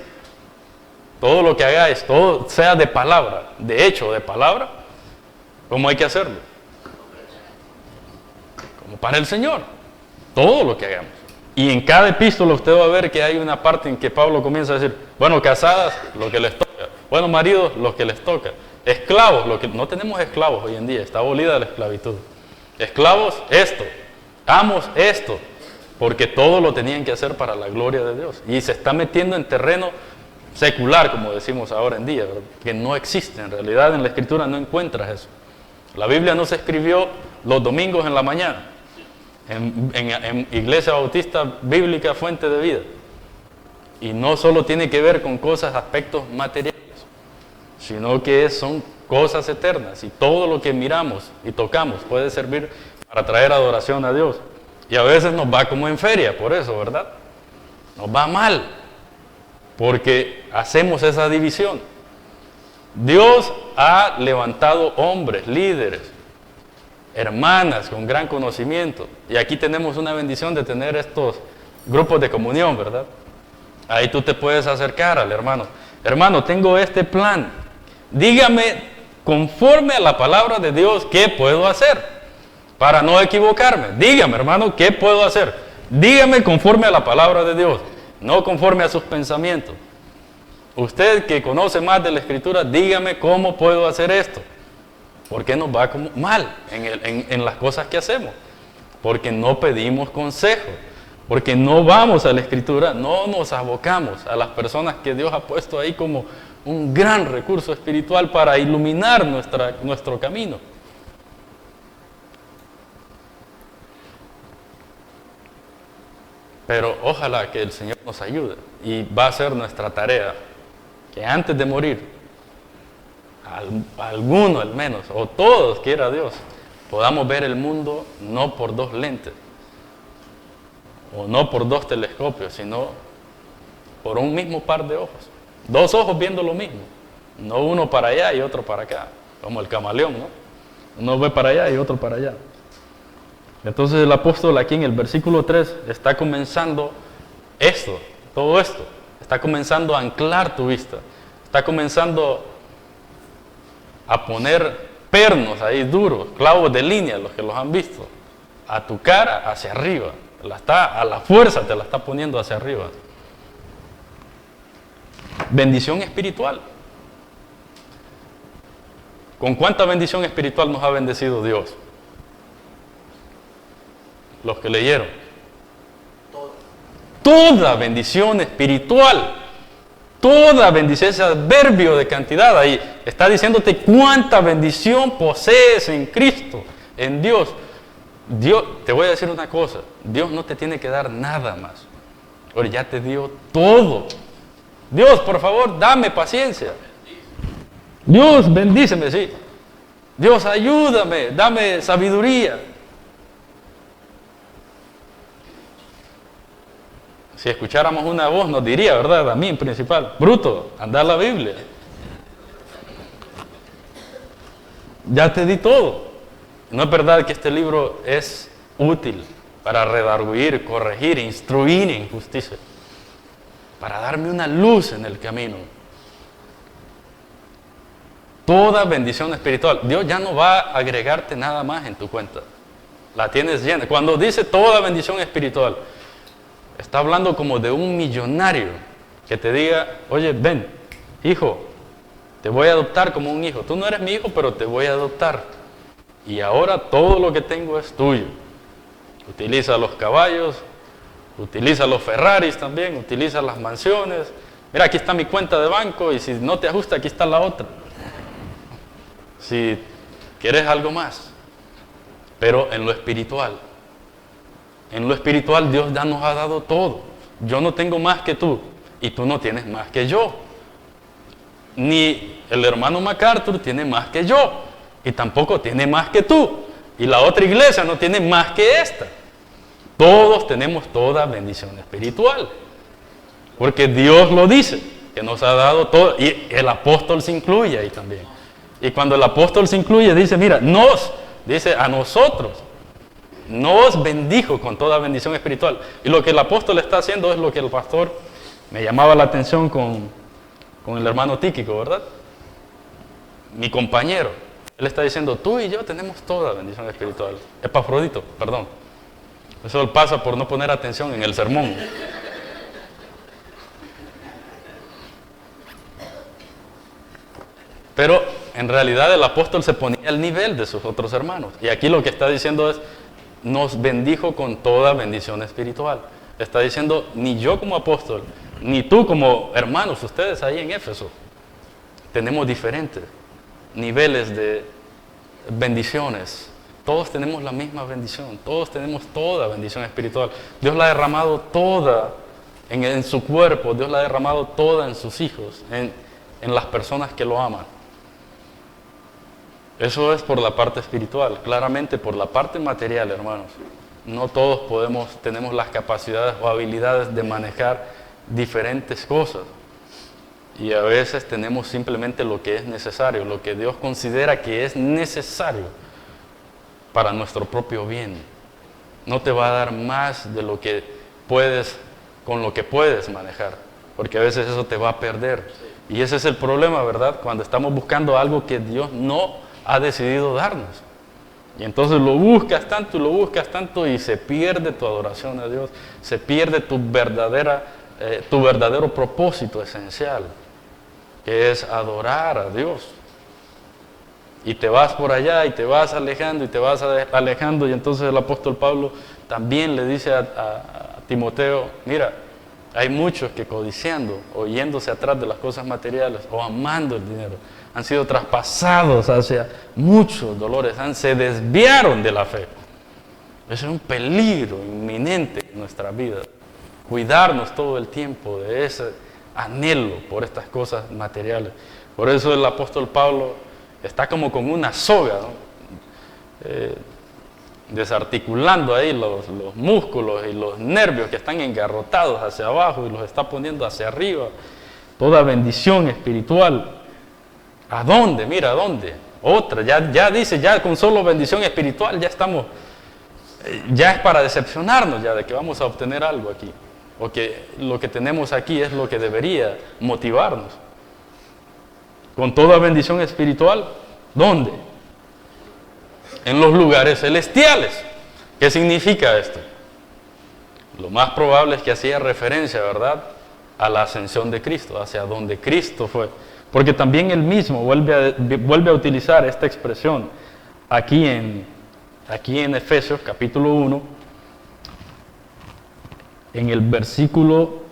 todo sea de palabra, de hecho, de palabra, ¿cómo hay que hacerlo? Como para el Señor, todo lo que hagamos. Y en cada epístola usted va a ver que hay una parte en que Pablo comienza a decir, bueno, casadas, lo que les toca, bueno, maridos, lo que les toca. Esclavos, no tenemos esclavos hoy en día, está abolida la esclavitud. Esclavos, esto. Amos, esto. Porque todo lo tenían que hacer para la gloria de Dios. Y se está metiendo en terreno secular, como decimos ahora en día, ¿verdad? Que no existe. En realidad en la Escritura no encuentras eso. La Biblia no se escribió los domingos en la mañana. En Iglesia Bautista Bíblica Fuente de Vida. Y no solo tiene que ver con cosas, aspectos materiales, sino que son cosas eternas y todo lo que miramos y tocamos puede servir para traer adoración a Dios. Y a veces nos va como en feria, por eso, ¿verdad? Nos va mal, porque hacemos esa división. Dios ha levantado hombres, líderes, hermanas con gran conocimiento. Y aquí tenemos una bendición de tener estos grupos de comunión, ¿verdad? Ahí tú te puedes acercar al hermano. Hermano, tengo este plan. Dígame, conforme a la palabra de Dios, ¿qué puedo hacer? Para no equivocarme. Dígame, hermano, ¿qué puedo hacer? Dígame conforme a la palabra de Dios, no conforme a sus pensamientos. Usted que conoce más de la Escritura, dígame cómo puedo hacer esto. ¿Por qué nos va como mal en las cosas que hacemos? Porque no pedimos consejo. Porque no vamos a la Escritura, no nos abocamos a las personas que Dios ha puesto ahí como un gran recurso espiritual para iluminar nuestro camino. Pero ojalá que el Señor nos ayude y va a ser nuestra tarea que antes de morir, alguno al menos, o todos, quiera Dios, podamos ver el mundo no por dos lentes, o no por dos telescopios, sino por un mismo par de ojos. Dos ojos viendo lo mismo, no uno para allá y otro para acá, como el camaleón, ¿no? Uno ve para allá y otro para allá. Entonces el apóstol aquí en el versículo 3 está comenzando todo esto, está comenzando a anclar tu vista, está comenzando a poner pernos ahí duros, clavos de línea, los que los han visto, a tu cara hacia arriba, a la fuerza te la está poniendo hacia arriba. Bendición espiritual. ¿Con cuánta bendición espiritual nos ha bendecido Dios? Los que leyeron. Toda bendición espiritual. Toda bendición, ese adverbio de cantidad ahí está diciéndote cuánta bendición posees en Cristo, en Dios. Dios, te voy a decir una cosa, Dios no te tiene que dar nada más. Ahora ya te dio todo. Dios, por favor, dame paciencia. Dios, bendíceme, sí. Dios, ayúdame, dame sabiduría. Si escucháramos una voz nos diría, ¿verdad? A mí en principal, bruto, anda a la Biblia. Ya te di todo. ¿No es verdad que este libro es útil para redarguir, corregir, instruir en justicia? Para darme una luz en el camino. Toda bendición espiritual. Dios ya no va a agregarte nada más en tu cuenta. La tienes llena. Cuando dice toda bendición espiritual, está hablando como de un millonario que te diga, oye, ven, hijo, te voy a adoptar como un hijo. Tú no eres mi hijo, pero te voy a adoptar. Y ahora todo lo que tengo es tuyo. Utiliza los caballos, utiliza los Ferraris también, utiliza las mansiones. Mira, aquí está mi cuenta de banco y si no te ajusta, aquí está la otra. si quieres algo más, pero en lo espiritual. En lo espiritual Dios ya nos ha dado todo. Yo no tengo más que tú y tú no tienes más que yo. Ni el hermano MacArthur tiene más que yo y tampoco tiene más que tú. Y la otra iglesia no tiene más que esta. Todos tenemos toda bendición espiritual. Porque Dios lo dice, que nos ha dado todo. Y el apóstol se incluye ahí también. Y cuando el apóstol se incluye, dice, mira, dice a nosotros, nos bendijo con toda bendición espiritual. Y lo que el apóstol está haciendo es lo que el pastor me llamaba la atención con el hermano Tíquico, ¿verdad? Mi compañero. Él está diciendo, tú y yo tenemos toda bendición espiritual. Epafrodito, perdón. Eso pasa por no poner atención en el sermón. Pero en realidad el apóstol se ponía al nivel de sus otros hermanos. Y aquí lo que está diciendo es, nos bendijo con toda bendición espiritual. Está diciendo, ni yo como apóstol, ni tú como hermanos, ustedes ahí en Éfeso, tenemos diferentes niveles de bendiciones. Todos tenemos la misma bendición, todos tenemos toda bendición espiritual. Dios la ha derramado toda en su cuerpo, Dios la ha derramado toda en sus hijos, en las personas que lo aman. Eso es por la parte espiritual. Claramente por la parte material, hermanos, no todos tenemos las capacidades o habilidades de manejar diferentes cosas. Y a veces tenemos simplemente lo que es necesario, lo que Dios considera que es necesario para nuestro propio bien. No te va a dar más de lo que puedes, con lo que puedes manejar, porque a veces eso te va a perder. Y ese es el problema, ¿verdad? Cuando estamos buscando algo que Dios no ha decidido darnos. Y entonces lo buscas tanto y se pierde tu adoración a Dios, se pierde tu verdadero propósito esencial, que es adorar a Dios. Y te vas por allá y te vas alejando y te vas alejando. Y entonces el apóstol Pablo también le dice a Timoteo, mira, hay muchos que codiciando o yéndose atrás de las cosas materiales o amando el dinero, han sido traspasados hacia muchos dolores, se desviaron de la fe. Eso es un peligro inminente en nuestra vida. Cuidarnos todo el tiempo de ese anhelo por estas cosas materiales. Por eso el apóstol Pablo está como con una soga, ¿no? Desarticulando ahí los músculos y los nervios que están engarrotados hacia abajo y los está poniendo hacia arriba. Toda bendición espiritual. ¿A dónde? Mira, ¿a dónde? Otra, ya dice, ya con solo bendición espiritual ya estamos, ya es para decepcionarnos ya de que vamos a obtener algo aquí. O que lo que tenemos aquí es lo que debería motivarnos. Con toda bendición espiritual, ¿dónde? En los lugares celestiales. ¿Qué significa esto? Lo más probable es que hacía referencia, ¿verdad?, a la ascensión de Cristo, hacia donde Cristo fue. Porque también él mismo vuelve a utilizar esta expresión aquí en Efesios capítulo 1, en el versículo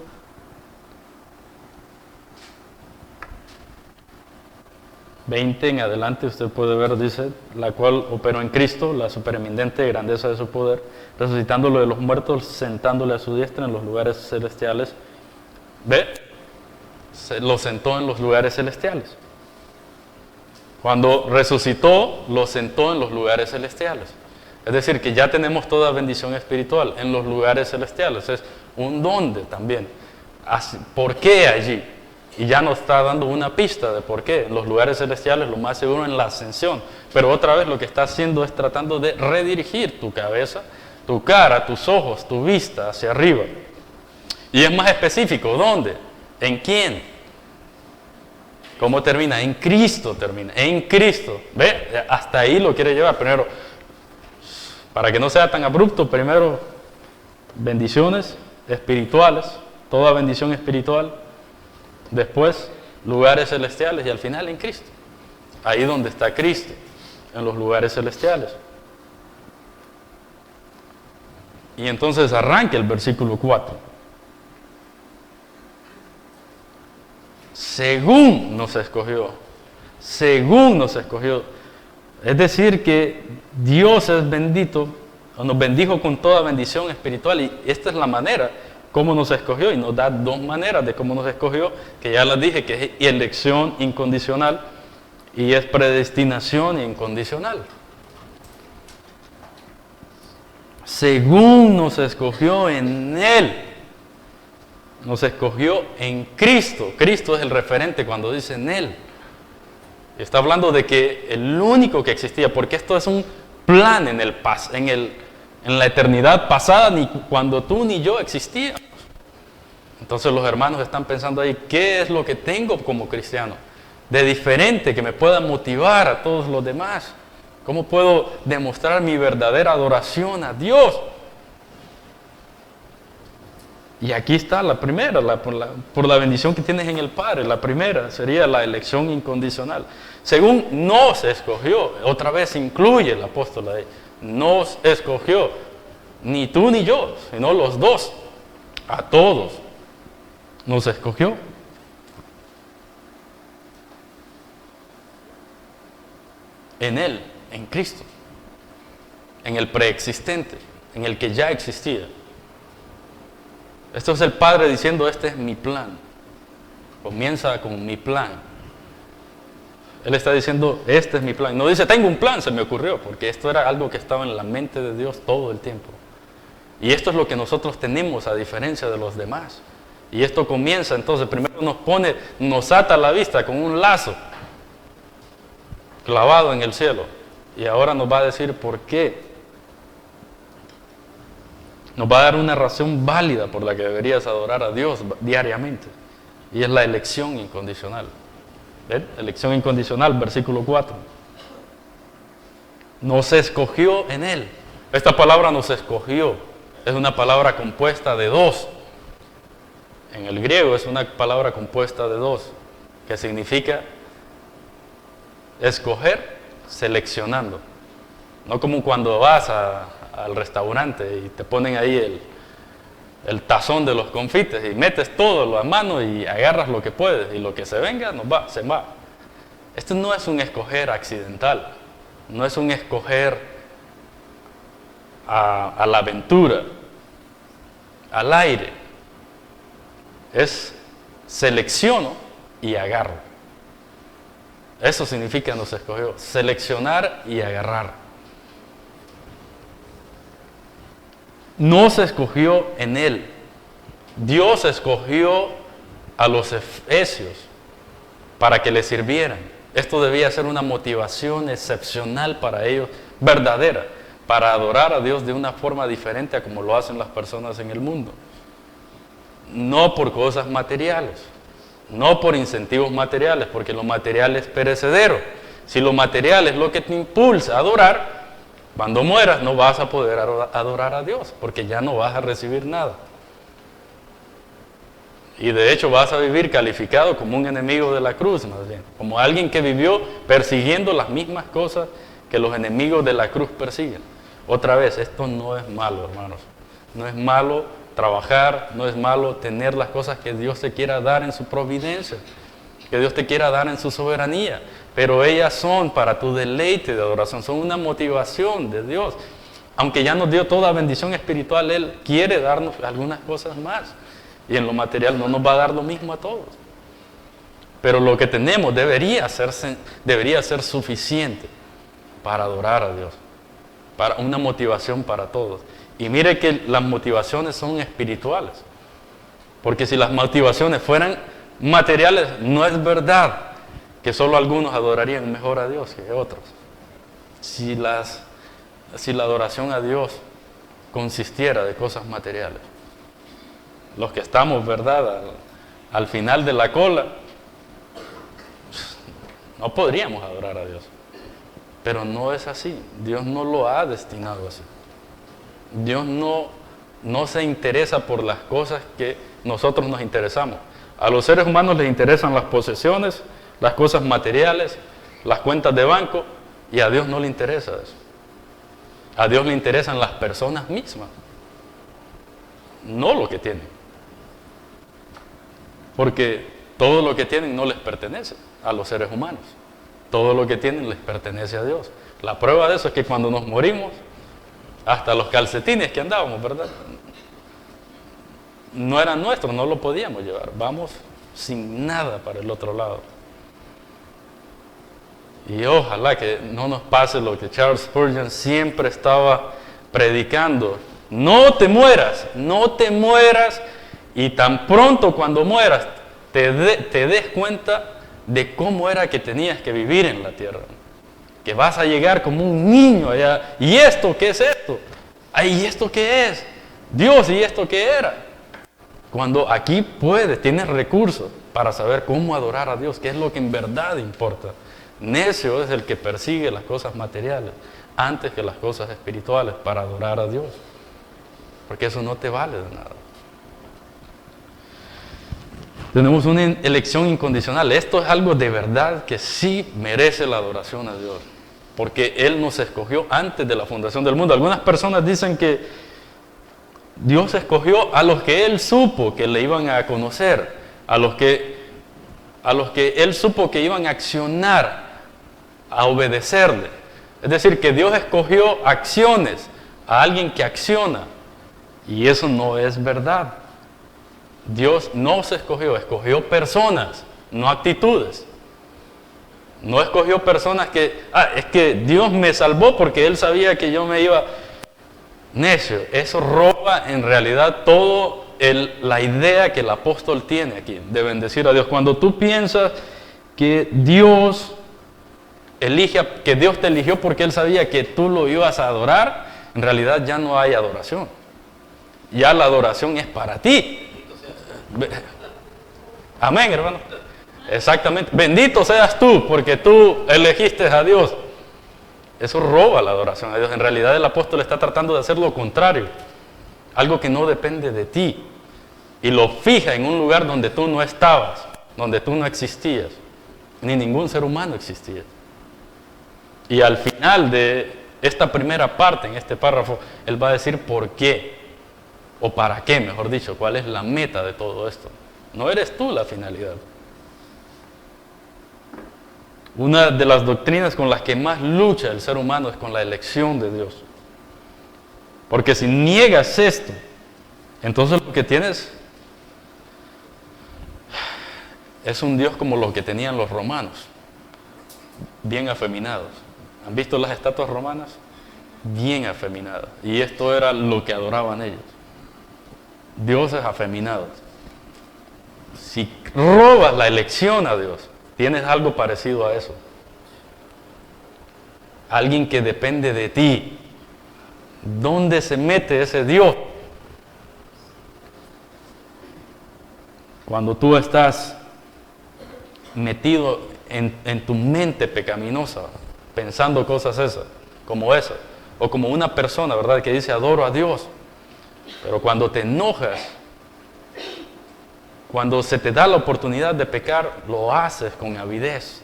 20 en adelante, usted puede ver, dice, la cual operó en Cristo la supereminente grandeza de su poder, resucitándolo de los muertos, sentándole a su diestra en los lugares celestiales. ¿Ve? Lo sentó en los lugares celestiales. Cuando resucitó, lo sentó en los lugares celestiales. Es decir, que ya tenemos toda bendición espiritual en los lugares celestiales. Es un dónde también. ¿Por qué allí? Y ya nos está dando una pista de por qué. En los lugares celestiales, lo más seguro en la ascensión. Pero otra vez lo que está haciendo es tratando de redirigir tu cabeza, tu cara, tus ojos, tu vista hacia arriba. Y es más específico, ¿dónde? ¿En quién? ¿Cómo termina? En Cristo termina. En Cristo. ¿Ve? Hasta ahí lo quiere llevar. Primero, para que no sea tan abrupto, primero bendiciones espirituales, toda bendición espiritual. Después, lugares celestiales y al final en Cristo. Ahí donde está Cristo, en los lugares celestiales. Y entonces arranca el versículo 4. Según nos escogió Es decir, que Dios es bendito, o nos bendijo con toda bendición espiritual, y esta es la manera como nos escogió, y nos da dos maneras de cómo nos escogió, que ya las dije, que es elección incondicional y es predestinación incondicional. Según nos escogió en Él, nos escogió en Cristo. Cristo es el referente cuando dice en Él. Está hablando de que el único que existía, porque esto es un plan en la eternidad pasada, ni cuando tú ni yo existíamos. Entonces los hermanos están pensando ahí, ¿qué es lo que tengo como cristiano de diferente que me pueda motivar a todos los demás? ¿Cómo puedo demostrar mi verdadera adoración a Dios? Y aquí está la primera, por la bendición que tienes en el Padre. La primera sería la elección incondicional. Según nos escogió, otra vez incluye el apóstol ahí, nos escogió, ni tú ni yo, sino los dos, a todos nos escogió. En Él, en Cristo, en el preexistente, en el que ya existía. Esto es el Padre diciendo, este es mi plan. Comienza con mi plan. Él está diciendo, este es mi plan. No dice, tengo un plan, se me ocurrió, porque esto era algo que estaba en la mente de Dios todo el tiempo. Y esto es lo que nosotros tenemos a diferencia de los demás. Y esto comienza, entonces, primero nos ata la vista con un lazo clavado en el cielo. Y ahora nos va a decir por qué. Nos va a dar una razón válida por la que deberías adorar a Dios diariamente. Y es la elección incondicional. ¿Ven? Elección incondicional, versículo 4. Nos escogió en Él. Esta palabra nos escogió es una palabra compuesta de dos. En el griego es una palabra compuesta de dos, que significa escoger seleccionando. No como cuando vas al restaurante y te ponen ahí el tazón de los confites y metes todo a mano y agarras lo que puedes y lo que se venga se va. Esto no es un escoger accidental, no es un escoger a la aventura, al aire. Es selecciono y agarro. Eso significa nos escogió, seleccionar y agarrar. Nos escogió en Él. Dios escogió a los efesios para que le sirvieran. Esto debía ser una motivación excepcional para ellos, verdadera, para adorar a Dios de una forma diferente a como lo hacen las personas en el mundo. No por cosas materiales, no por incentivos materiales, porque lo material es perecedero. Si lo material es lo que te impulsa a adorar, cuando mueras no vas a poder adorar a Dios, porque ya no vas a recibir nada. Y de hecho vas a vivir calificado como un enemigo de la cruz, más bien, como alguien que vivió persiguiendo las mismas cosas que los enemigos de la cruz persiguen. Otra vez, esto no es malo, hermanos. No es malo trabajar, no es malo tener las cosas que Dios te quiera dar en su providencia, que Dios te quiera dar en su soberanía, pero ellas son para tu deleite de adoración, son una motivación de Dios. Aunque ya nos dio toda bendición espiritual, Él quiere darnos algunas cosas más, y en lo material no nos va a dar lo mismo a todos. Pero lo que tenemos debería ser suficiente para adorar a Dios, para una motivación para todos. Y mire que las motivaciones son espirituales. Porque si las motivaciones fueran materiales, no es verdad que solo algunos adorarían mejor a Dios que otros. Si la adoración a Dios consistiera de cosas materiales. Los que estamos, ¿verdad?, al final de la cola, no podríamos adorar a Dios. Pero no es así. Dios no lo ha destinado así. Dios no se interesa por las cosas que nosotros nos interesamos. A los seres humanos les interesan las posesiones, las cosas materiales, las cuentas de banco, y a Dios no le interesa eso. A Dios le interesan las personas mismas, no lo que tienen. Porque todo lo que tienen no les pertenece a los seres humanos. Todo lo que tienen les pertenece a Dios. La prueba de eso es que cuando nos morimos, hasta los calcetines que andábamos, ¿verdad? No eran nuestros, no lo podíamos llevar. Vamos sin nada para el otro lado. Y ojalá que no nos pase lo que Charles Spurgeon siempre estaba predicando. No te mueras, no te mueras, y tan pronto cuando mueras te des cuenta de cómo era que tenías que vivir en la tierra. Que vas a llegar como un niño allá. ¿Y esto qué es esto? Ay, ¿y esto qué es? Dios, ¿y esto qué era? Cuando aquí tienes recursos para saber cómo adorar a Dios, qué es lo que en verdad importa. Necio es el que persigue las cosas materiales antes que las cosas espirituales para adorar a Dios. Porque eso no te vale de nada. Tenemos una elección incondicional. Esto es algo de verdad que sí merece la adoración a Dios. Porque Él nos escogió antes de la fundación del mundo. Algunas personas dicen que Dios escogió a los que Él supo que le iban a conocer, a los que Él supo que iban a accionar, a obedecerle. Es decir, que Dios escogió acciones a alguien que acciona. Y eso no es verdad. Dios no se escogió personas, no actitudes. No escogió personas es que Dios me salvó porque Él sabía que yo me iba. Necio, eso roba en realidad todo la idea que el apóstol tiene aquí, de bendecir a Dios. Cuando tú piensas que Dios que Dios te eligió porque Él sabía que tú lo ibas a adorar, en realidad ya no hay adoración. Ya la adoración es para ti. Amén, hermano. Exactamente. Bendito seas tú porque tú elegiste a Dios. Eso roba la adoración a Dios. En realidad el apóstol está tratando de hacer lo contrario. Algo que no depende de ti. Y lo fija en un lugar donde tú no estabas, donde tú no existías. Ni ningún ser humano existía. Y al final de esta primera parte, en este párrafo, él va a decir por qué. O para qué, mejor dicho. Cuál es la meta de todo esto. No eres tú la finalidad. Una de las doctrinas con las que más lucha el ser humano es con la elección de Dios. Porque si niegas esto, entonces lo que tienes es un Dios como lo que tenían los romanos, bien afeminados. ¿Han visto las estatuas romanas? Bien afeminadas. Y esto era lo que adoraban ellos. Dioses afeminados. Si robas la elección a Dios, tienes algo parecido a eso. Alguien que depende de ti. ¿Dónde se mete ese Dios? Cuando tú estás metido en tu mente pecaminosa, pensando cosas esas, como esa, o como una persona, ¿verdad?, que dice adoro a Dios, pero cuando te enojas, cuando se te da la oportunidad de pecar, lo haces con avidez.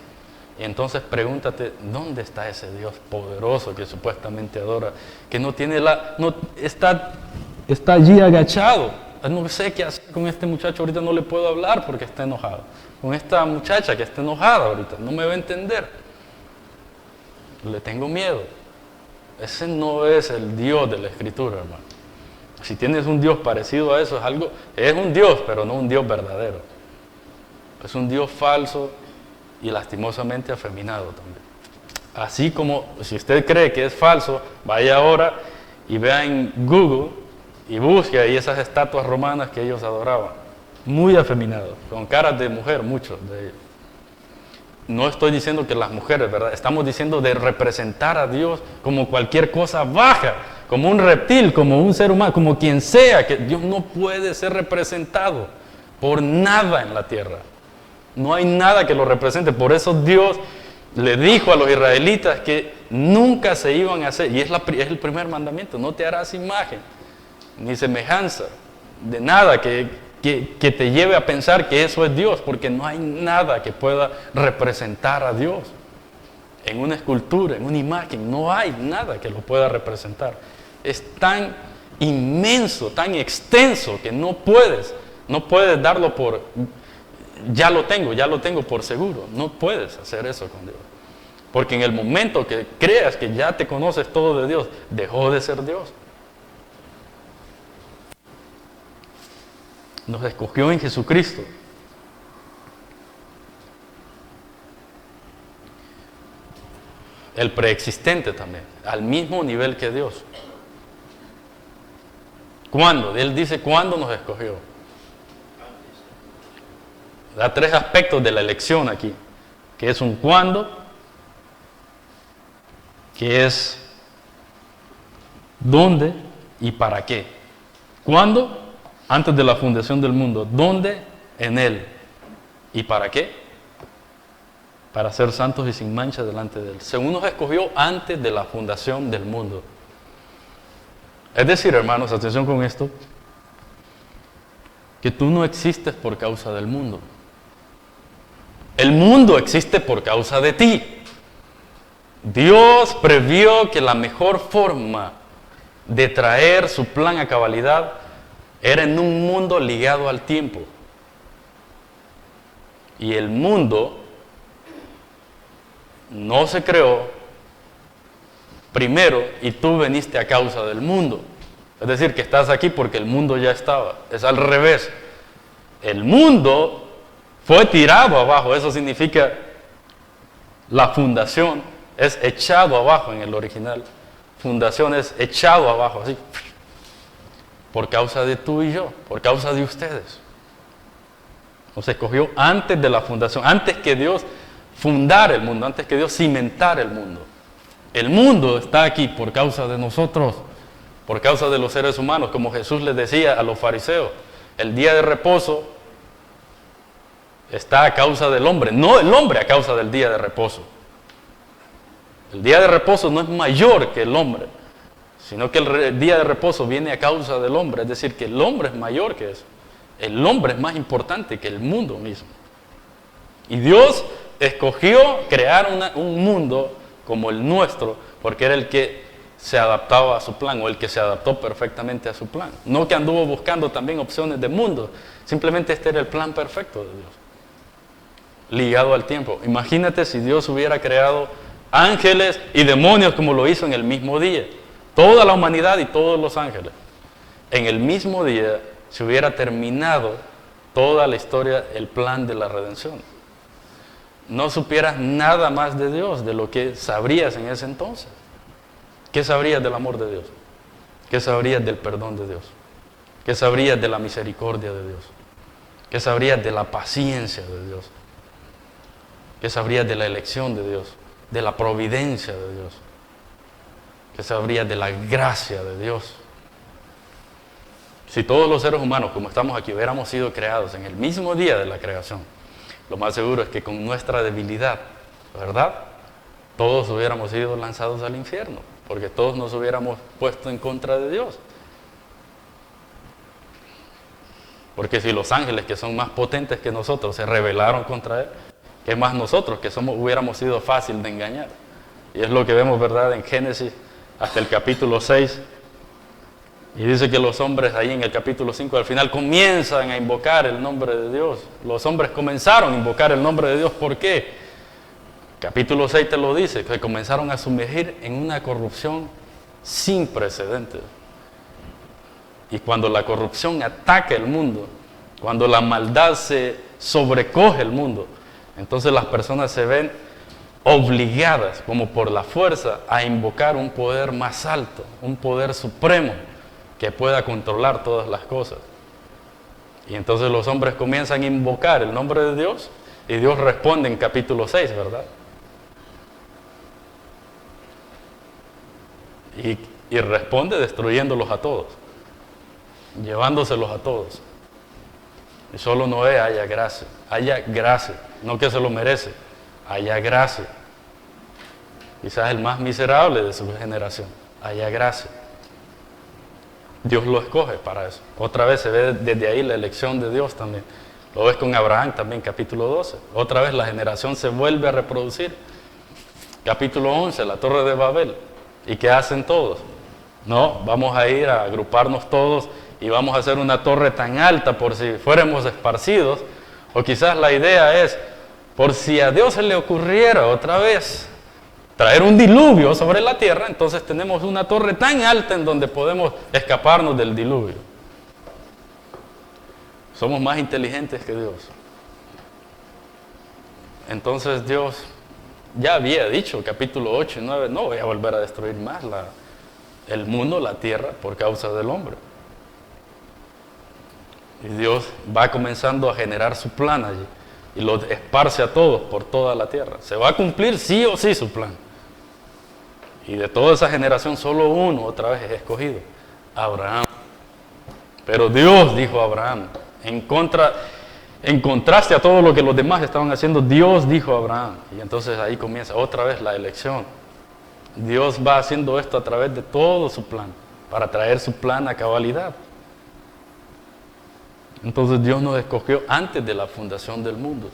Y entonces pregúntate, ¿dónde está ese Dios poderoso que supuestamente adora? Que no tiene está allí agachado. No sé qué hacer con este muchacho, ahorita no le puedo hablar porque está enojado. Con esta muchacha que está enojada ahorita, no me va a entender. Le tengo miedo. Ese no es el Dios de la Escritura, hermano. Si tienes un Dios parecido a eso, es un Dios, pero no un Dios verdadero. Es un Dios falso y lastimosamente afeminado también. Así como, si usted cree que es falso, vaya ahora y vea en Google y busque ahí esas estatuas romanas que ellos adoraban. Muy afeminados, con caras de mujer, muchos de ellos. No estoy diciendo que las mujeres, ¿verdad? Estamos diciendo de representar a Dios como cualquier cosa baja, como un reptil, como un ser humano, como quien sea, que Dios no puede ser representado por nada en la tierra. No hay nada que lo represente. Por eso Dios le dijo a los israelitas que nunca se iban a hacer, y es el primer mandamiento, no te harás imagen, ni semejanza, de nada que te lleve a pensar que eso es Dios, porque no hay nada que pueda representar a Dios. En una escultura, en una imagen, no hay nada que lo pueda representar. Es tan inmenso, tan extenso, que no puedes ya lo tengo por seguro. No puedes hacer eso con Dios. Porque en el momento que creas que ya te conoces todo de Dios, dejó de ser Dios. Nos escogió en Jesucristo. El preexistente también, al mismo nivel que Dios. ¿Cuándo? Él dice, ¿cuándo nos escogió? Da tres aspectos de la elección aquí, que es un cuándo, que es dónde y para qué. ¿Cuándo? Antes de la fundación del mundo. ¿Dónde? En Él. ¿Y para qué? Para ser santos y sin mancha delante de Él. Según nos escogió antes de la fundación del mundo. Es decir, hermanos, atención con esto, que tú no existes por causa del mundo. El mundo existe por causa de ti. Dios previó que la mejor forma de traer su plan a cabalidad era en un mundo ligado al tiempo. Y el mundo no se creó primero y tú veniste a causa del mundo. Es decir, que estás aquí porque el mundo ya estaba. Es al revés. El mundo fue tirado abajo. Eso significa la fundación es echado abajo en el original. Fundación es echado abajo, así. Por causa de tú y yo, por causa de ustedes. Nos escogió antes de la fundación, antes que Dios fundara el mundo, antes que Dios cimentara el mundo. El mundo está aquí por causa de nosotros, por causa de los seres humanos, como Jesús les decía a los fariseos. El día de reposo está a causa del hombre, no el hombre a causa del día de reposo. El día de reposo no es mayor que el hombre, sino que el día de reposo viene a causa del hombre, es decir, que el hombre es mayor que eso. El hombre es más importante que el mundo mismo. Y Dios escogió crear un mundo como el nuestro, porque era el que se adaptaba a su plan, o el que se adaptó perfectamente a su plan. No que anduvo buscando también opciones de mundo, simplemente este era el plan perfecto de Dios, ligado al tiempo. Imagínate si Dios hubiera creado ángeles y demonios como lo hizo en el mismo día. Toda la humanidad y todos los ángeles. En el mismo día se hubiera terminado toda la historia, el plan de la redención. No supieras nada más de Dios, de lo que sabrías en ese entonces. ¿Qué sabrías del amor de Dios? ¿Qué sabrías del perdón de Dios? ¿Qué sabrías de la misericordia de Dios? ¿Qué sabrías de la paciencia de Dios? ¿Qué sabrías de la elección de Dios? De la providencia de Dios? ¿Qué sabrías de la gracia de Dios? Si todos los seres humanos, como estamos aquí, hubiéramos sido creados en el mismo día de la creación, lo más seguro es que con nuestra debilidad, ¿verdad?, todos hubiéramos sido lanzados al infierno, porque todos nos hubiéramos puesto en contra de Dios. Porque si los ángeles, que son más potentes que nosotros, se rebelaron contra Él, ¿qué más nosotros, que hubiéramos sido fácil de engañar? Y es lo que vemos, ¿verdad?, en Génesis hasta el capítulo 6. Y dice que los hombres ahí en el capítulo 5 al final comienzan a invocar el nombre de Dios. Los hombres comenzaron a invocar el nombre de Dios. ¿Por qué? Capítulo 6 te lo dice, que comenzaron a sumergir en una corrupción sin precedentes. Y cuando la corrupción ataca el mundo, cuando la maldad se sobrecoge el mundo, entonces las personas se ven obligadas, como por la fuerza, a invocar un poder más alto, un poder supremo, que pueda controlar todas las cosas. Y entonces los hombres comienzan a invocar el nombre de Dios, y Dios responde en capítulo 6, ¿verdad? Y responde destruyéndolos a todos, llevándoselos a todos. Y solo Noé haya gracia, no que se lo merece, haya gracia. Quizás el más miserable de su generación, haya gracia. Dios lo escoge para eso. Otra vez se ve desde ahí la elección de Dios también. Lo ves con Abraham también, capítulo 12. Otra vez la generación se vuelve a reproducir. Capítulo 11, la Torre de Babel. ¿Y qué hacen todos? No, vamos a ir a agruparnos todos y vamos a hacer una torre tan alta por si fuéramos esparcidos. O quizás la idea es, por si a Dios se le ocurriera otra vez traer un diluvio sobre la tierra, entonces tenemos una torre tan alta en donde podemos escaparnos del diluvio. Somos más inteligentes que Dios. Entonces Dios ya había dicho, capítulo 8 y 9, no voy a volver a destruir más el mundo, la tierra, por causa del hombre. Y Dios va comenzando a generar su plan allí y lo esparce a todos por toda la tierra. Se va a cumplir sí o sí su plan. Y de toda esa generación solo uno otra vez es escogido, Abraham. Pero Dios dijo a Abraham, en contraste a todo lo que los demás estaban haciendo, Dios dijo a Abraham. Y entonces ahí comienza otra vez la elección. Dios va haciendo esto a través de todo su plan, para traer su plan a cabalidad. Entonces Dios nos escogió antes de la fundación del mundo.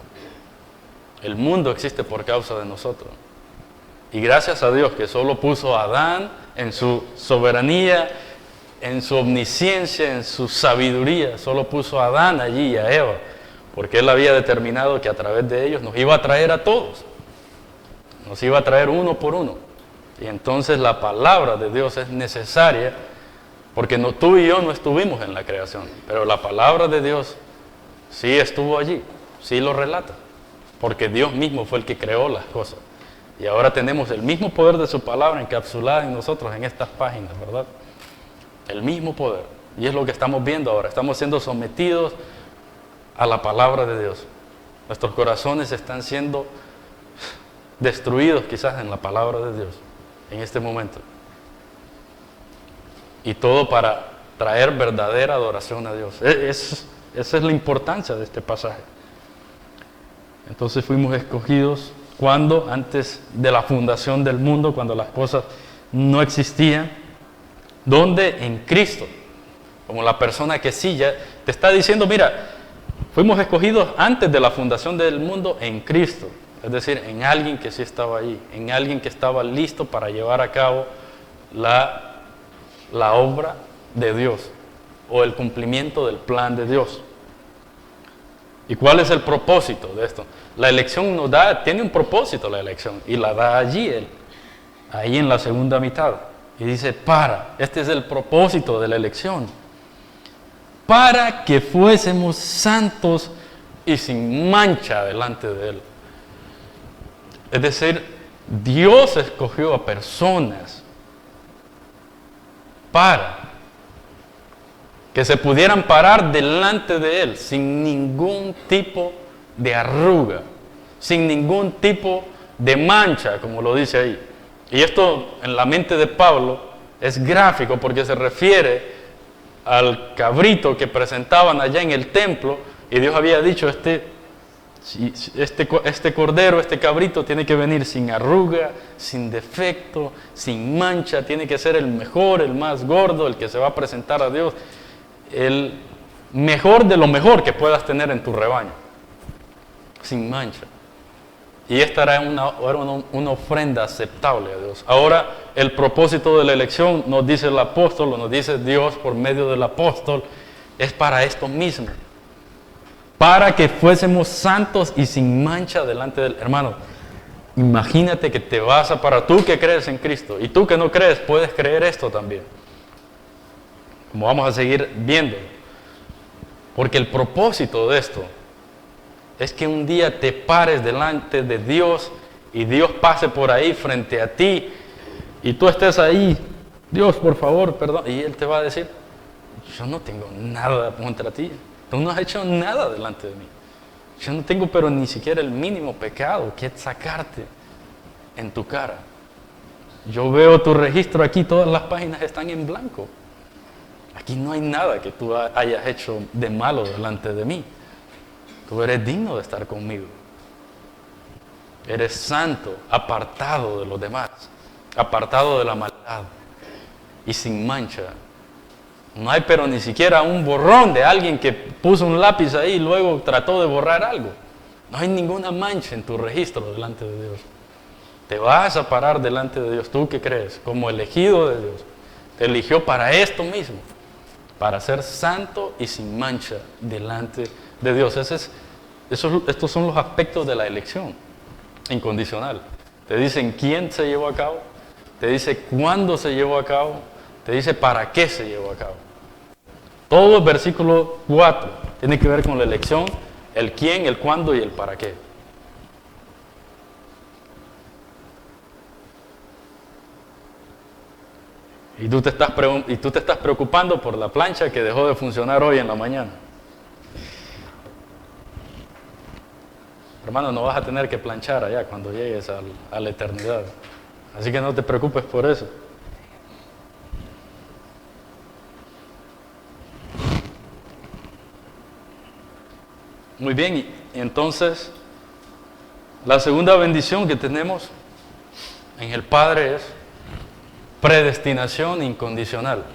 El mundo existe por causa de nosotros. Y gracias a Dios que solo puso a Adán en su soberanía, en su omnisciencia, en su sabiduría, solo puso a Adán allí y a Eva, porque Él había determinado que a través de ellos nos iba a traer a todos, nos iba a traer uno por uno. Y entonces la palabra de Dios es necesaria, porque tú y yo no estuvimos en la creación, pero la palabra de Dios sí estuvo allí, sí lo relata, porque Dios mismo fue el que creó las cosas. Y ahora tenemos el mismo poder de su palabra encapsulada en nosotros, en estas páginas, ¿verdad? El mismo poder. Y es lo que estamos viendo ahora. Estamos siendo sometidos a la palabra de Dios. Nuestros corazones están siendo destruidos quizás en la palabra de Dios, en este momento. Y todo para traer verdadera adoración a Dios. Esa es la importancia de este pasaje. Entonces fuimos escogidos cuando, antes de la fundación del mundo, cuando las cosas no existían, donde en Cristo, como la persona que sí ya te está diciendo, mira, fuimos escogidos antes de la fundación del mundo en Cristo, es decir, en alguien que sí estaba ahí, en alguien que estaba listo para llevar a cabo la obra de Dios o el cumplimiento del plan de Dios. ¿Y cuál es el propósito de esto? La elección tiene un propósito la elección, y la da allí Él, ahí en la segunda mitad. Y dice, este es el propósito de la elección, para que fuésemos santos y sin mancha delante de Él. Es decir, Dios escogió a personas para que se pudieran parar delante de Él sin ningún tipo de arruga, sin ningún tipo de mancha, como lo dice ahí. Y esto en la mente de Pablo es gráfico porque se refiere al cabrito que presentaban allá en el templo, y Dios había dicho, este cordero, este cabrito tiene que venir sin arruga, sin defecto, sin mancha, tiene que ser el mejor, el más gordo, el que se va a presentar a Dios, el mejor de lo mejor que puedas tener en tu rebaño, sin mancha. Y esta era una ofrenda aceptable a Dios. Ahora, el propósito de la elección, nos dice el apóstol, o nos dice Dios por medio del apóstol, es para esto mismo. Para que fuésemos santos y sin mancha delante del hermano. Imagínate que te vas a parar, tú que crees en Cristo, y tú que no crees, puedes creer esto también. Como vamos a seguir viendo. Porque el propósito de esto es que un día te pares delante de Dios y Dios pase por ahí frente a ti y tú estés ahí, Dios, por favor, perdón, y Él te va a decir, yo no tengo nada contra ti, tú no has hecho nada delante de mí, yo no tengo pero ni siquiera el mínimo pecado que sacarte en tu cara. Yo veo tu registro aquí, todas las páginas están en blanco, aquí no hay nada que tú hayas hecho de malo delante de mí. Tú eres digno de estar conmigo. Eres santo, apartado de los demás, apartado de la maldad y sin mancha. No hay pero ni siquiera un borrón de alguien que puso un lápiz ahí y luego trató de borrar algo. No hay ninguna mancha en tu registro delante de Dios. Te vas a parar delante de Dios, tú que crees, como elegido de Dios. Te eligió para esto mismo, para ser santo y sin mancha delante de Dios. Estos son los aspectos de la elección incondicional. te dice en quién se llevó a cabo, te dice cuándo se llevó a cabo, te dice para qué se llevó a cabo. Todo el versículo 4 tiene que ver con la elección, el quién, el cuándo y el para qué. Y tú te estás preocupando por la plancha que dejó de funcionar hoy en la mañana. Hermano, no vas a tener que planchar allá cuando llegues a la eternidad. Así que no te preocupes por eso. Muy bien, y entonces la segunda bendición que tenemos en el Padre es predestinación incondicional.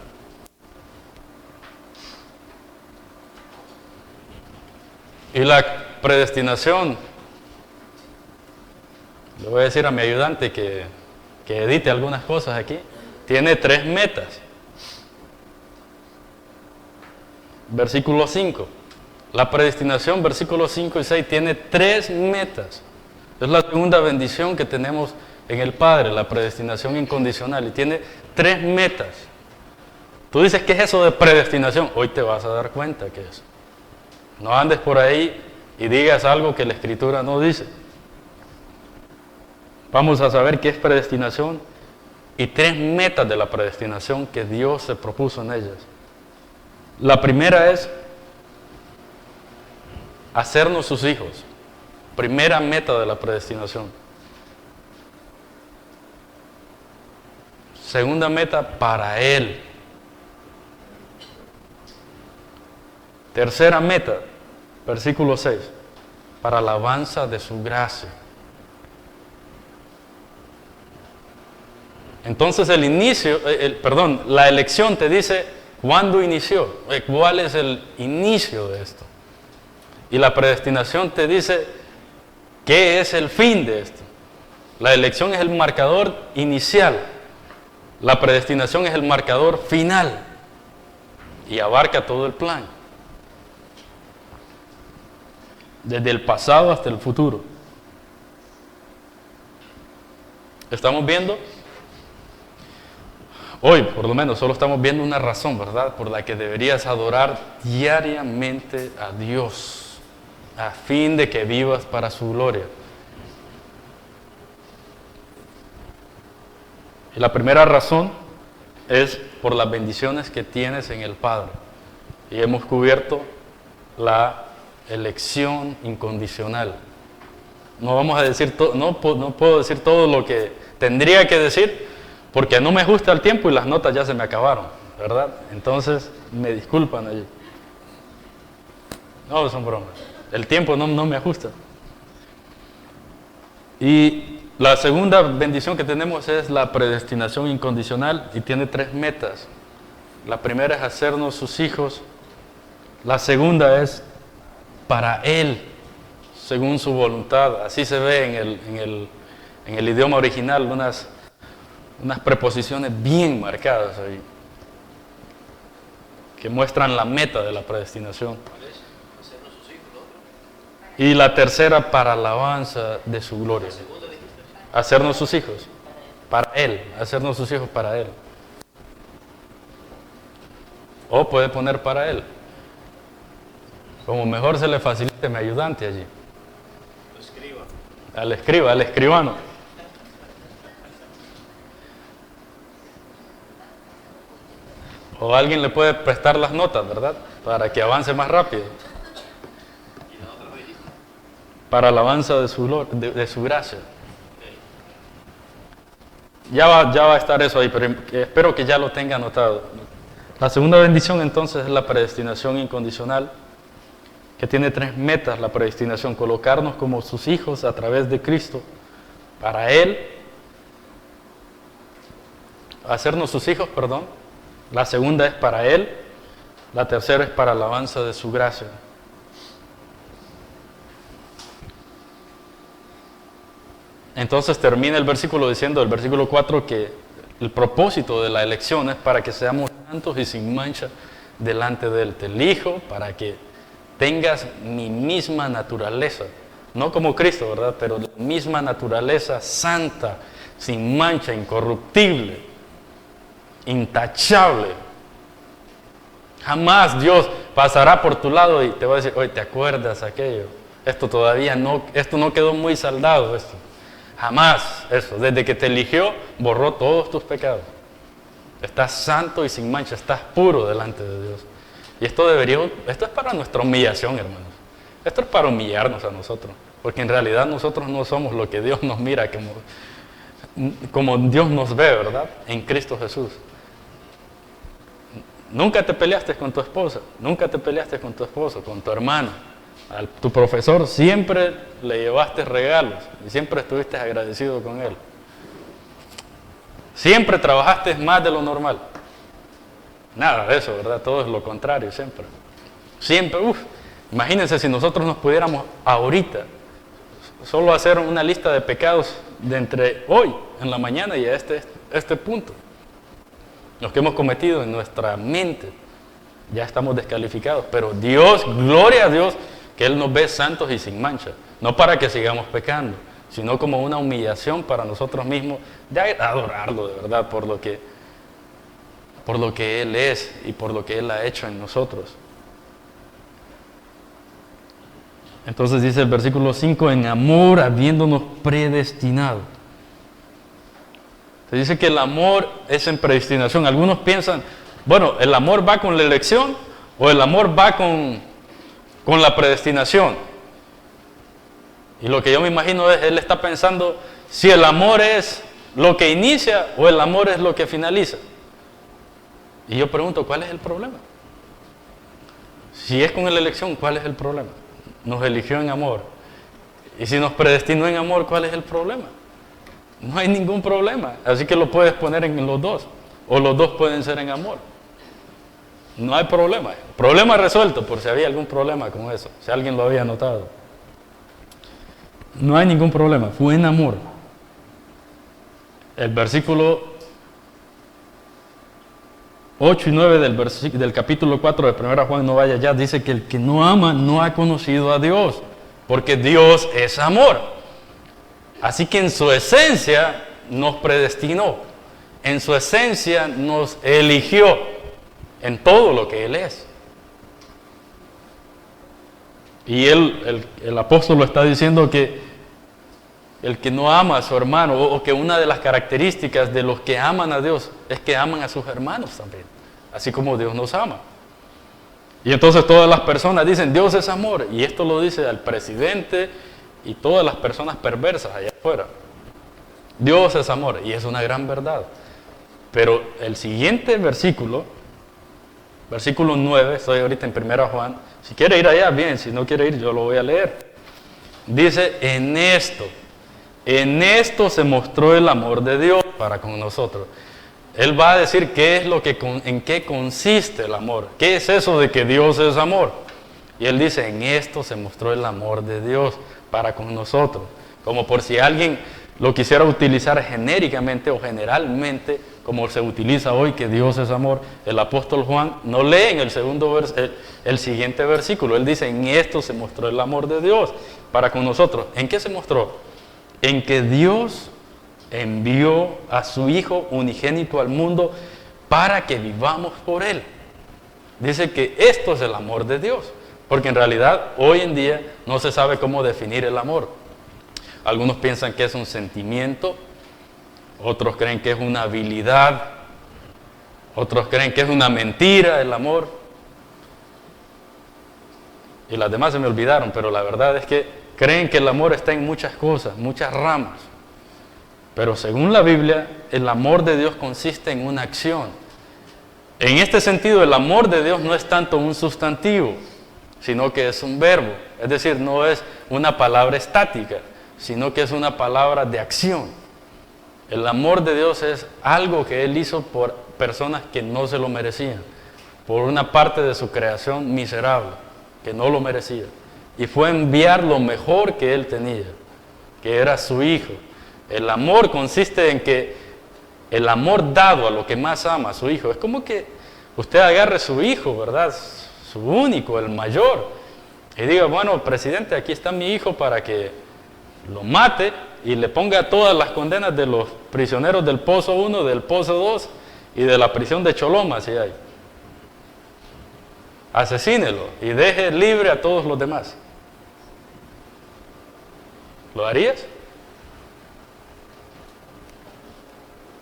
Y la predestinación, le voy a decir a mi ayudante que edite algunas cosas aquí, tiene 3 metas. Versículo 5. La predestinación, versículos 5 y 6, tiene 3 metas. Es la segunda bendición que tenemos en el Padre, la predestinación incondicional, y tiene 3 metas. Tú dices, ¿qué es eso de predestinación? Hoy te vas a dar cuenta que es. No andes por ahí y digas algo que la Escritura no dice. Vamos a saber qué es predestinación y 3 metas de la predestinación que Dios se propuso en ellas. La primera es hacernos sus hijos. Primera meta de la predestinación. Segunda meta, para Él. Tercera meta, versículo 6, para alabanza de su gracia. Entonces la elección te dice cuándo inició, cuál es el inicio de esto. Y la predestinación te dice qué es el fin de esto. La elección es el marcador inicial. La predestinación es el marcador final. Y abarca todo el plan. Desde el pasado hasta el futuro. ¿Estamos viendo? Hoy, por lo menos, solo estamos viendo una razón, ¿verdad?, por la que deberías adorar diariamente a Dios, a fin de que vivas para su gloria. Y la primera razón es por las bendiciones que tienes en el Padre. Y hemos cubierto la elección incondicional. No vamos a decir no puedo decir todo lo que tendría que decir, porque no me ajusta el tiempo y las notas ya se me acabaron, ¿verdad? Entonces, me disculpan allí. No, son bromas. El tiempo no me ajusta. Y la segunda bendición que tenemos es la predestinación incondicional y tiene 3 metas. La primera es hacernos sus hijos. La segunda es para Él, según su voluntad. Así se ve en el idioma original, unas preposiciones bien marcadas ahí, que muestran la meta de la predestinación. Hacernos sus hijos, ¿no? Y la tercera, para alabanza de su gloria. Hacernos sus hijos para Él, hacernos sus hijos para Él. O puede poner para Él. Como mejor se le facilite a mi ayudante allí. Al escribano. O alguien le puede prestar las notas, ¿verdad? Para que avance más rápido. Para alabanza de su gracia. Ya va a estar eso ahí, pero espero que ya lo tenga anotado. La segunda bendición entonces es la predestinación incondicional, que tiene 3 metas la predestinación: colocarnos como sus hijos a través de Cristo, para Él, hacernos sus hijos, perdón. La segunda es para Él, la tercera es para alabanza de su gracia. Entonces termina el versículo diciendo, el versículo 4, que el propósito de la elección es para que seamos santos y sin mancha delante de Él. Te elijo para que tengas mi misma naturaleza. no como Cristo, ¿verdad? Pero la misma naturaleza santa, sin mancha, incorruptible, intachable. Jamás Dios pasará por tu lado y te va a decir, oye, ¿te acuerdas aquello? Esto todavía no, esto no quedó muy saldado, esto. Jamás eso. Desde que te eligió, borró todos tus pecados. Estás santo y sin mancha, estás puro delante de Dios. Y esto es para nuestra humillación, hermanos. Esto es para humillarnos a nosotros. Porque en realidad nosotros no somos lo que Dios nos mira, como Dios nos ve, ¿verdad? En Cristo Jesús. Nunca te peleaste con tu esposa, nunca te peleaste con tu esposo, con tu hermano. A tu profesor siempre le llevaste regalos y siempre estuviste agradecido con él. Siempre trabajaste más de lo normal. Nada de eso, ¿verdad? Todo es lo contrario, siempre. Siempre, imagínense si nosotros nos pudiéramos ahorita solo hacer una lista de pecados de entre hoy, en la mañana y a este punto. Los que hemos cometido en nuestra mente, ya estamos descalificados. Pero Dios, gloria a Dios, que Él nos ve santos y sin mancha. No para que sigamos pecando, sino como una humillación para nosotros mismos, de adorarlo de verdad por lo que Él es y por lo que Él ha hecho en nosotros. Entonces dice el versículo 5, en amor habiéndonos predestinado. Se dice que el amor es en predestinación. Algunos piensan, bueno, ¿el amor va con la elección o el amor va con la predestinación? Y lo que yo me imagino es, él está pensando si el amor es lo que inicia o el amor es lo que finaliza. Y yo pregunto, ¿cuál es el problema? Si es con la elección, ¿cuál es el problema? Nos eligió en amor. Y si nos predestinó en amor, ¿cuál es el problema? No hay ningún problema. Así que lo puedes poner en los dos. O los dos pueden ser en amor. No hay problema. Problema resuelto, por si había algún problema con eso. Si alguien lo había notado. No hay ningún problema. Fue en amor. El versículo 8 y 9 del capítulo 4 de 1 Juan, no vaya ya, dice que el que no ama no ha conocido a Dios, porque Dios es amor. Así que en su esencia nos predestinó, en su esencia nos eligió en todo lo que Él es. Y el apóstol lo está diciendo que el que no ama a su hermano, o que una de las características de los que aman a Dios es que aman a sus hermanos también, así como Dios nos ama. Y entonces todas las personas dicen, Dios es amor, y esto lo dice al presidente y todas las personas perversas allá afuera. Dios es amor, y es una gran verdad. Pero el siguiente versículo 9, estoy ahorita en 1 Juan, si quiere ir allá, bien, si no quiere ir, yo lo voy a leer. Dice, en esto se mostró el amor de Dios para con nosotros. Él va a decir en qué consiste el amor. ¿Qué es eso de que Dios es amor? Y él dice, en esto se mostró el amor de Dios para con nosotros. Como por si alguien lo quisiera utilizar genéricamente o generalmente, como se utiliza hoy, que Dios es amor. El apóstol Juan no lee en el siguiente versículo. Él dice, en esto se mostró el amor de Dios para con nosotros. ¿En qué se mostró? En que Dios envió a su Hijo unigénito al mundo para que vivamos por Él. Dice que esto es el amor de Dios, porque en realidad hoy en día no se sabe cómo definir el amor. Algunos piensan que es un sentimiento, otros creen que es una habilidad, otros creen que es una mentira el amor. Y las demás se me olvidaron, pero la verdad es que creen que el amor está en muchas cosas, muchas ramas. Pero según la Biblia, el amor de Dios consiste en una acción. En este sentido, el amor de Dios no es tanto un sustantivo, sino que es un verbo. Es decir, no es una palabra estática, sino que es una palabra de acción. El amor de Dios es algo que Él hizo por personas que no se lo merecían, por una parte de su creación miserable, que no lo merecía. Y fue enviar lo mejor que Él tenía, que era su Hijo. El amor consiste en que el amor dado a lo que más ama, a su Hijo, es como que usted agarre su Hijo, ¿verdad? Su único, el mayor, y diga, bueno, presidente, aquí está mi hijo para que lo mate y le ponga todas las condenas de los prisioneros del Pozo 1, del Pozo 2 y de la prisión de Choloma, si hay. Asesínelo y deje libre a todos los demás. ¿Lo harías?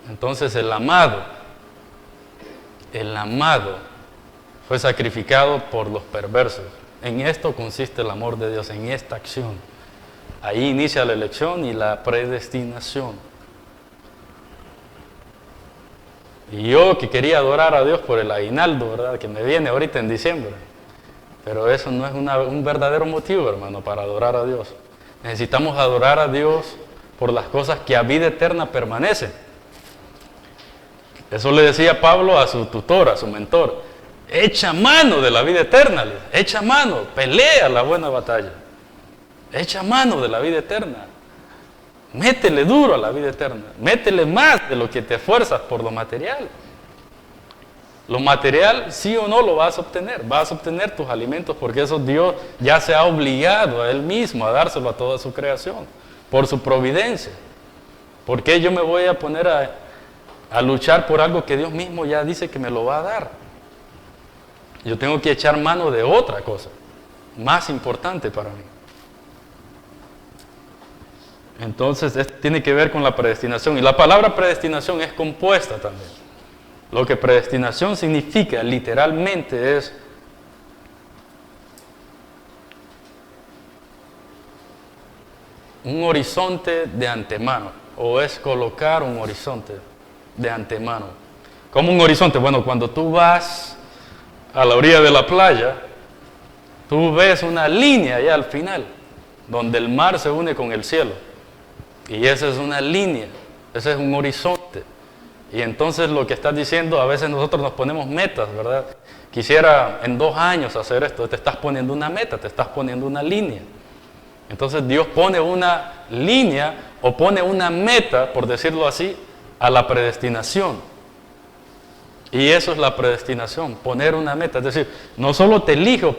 Entonces el amado fue sacrificado por los perversos. En esto consiste el amor de Dios, en esta acción. Ahí inicia la elección y la predestinación. Y yo que quería adorar a Dios por el aguinaldo, ¿verdad?, que me viene ahorita en diciembre. Pero eso no es un verdadero motivo, hermano, para adorar a Dios. Necesitamos adorar a Dios por las cosas que a vida eterna permanecen. Eso le decía Pablo a su tutor, a su mentor. Echa mano de la vida eterna, echa mano, pelea la buena batalla. Echa mano de la vida eterna. Métele duro a la vida eterna. Métele más de lo que te esfuerzas por lo material. Lo material, sí o no, lo vas a obtener. Vas a obtener tus alimentos porque eso Dios ya se ha obligado a Él mismo a dárselo a toda su creación. Por su providencia. ¿Por qué yo me voy a poner a luchar por algo que Dios mismo ya dice que me lo va a dar? Yo tengo que echar mano de otra cosa, más importante para mí. Entonces, esto tiene que ver con la predestinación. Y la palabra predestinación es compuesta también. Lo que predestinación significa literalmente es un horizonte de antemano, o es colocar un horizonte de antemano. ¿Cómo un horizonte? Bueno, cuando tú vas a la orilla de la playa, tú ves una línea allá al final, donde el mar se une con el cielo. Y esa es una línea, ese es un horizonte. Y entonces lo que estás diciendo, a veces nosotros nos ponemos metas, ¿verdad? Quisiera en 2 años hacer esto, te estás poniendo una meta, te estás poniendo una línea. Entonces Dios pone una línea o pone una meta, por decirlo así, a la predestinación. Y eso es la predestinación, poner una meta. Es decir, no solo te elijo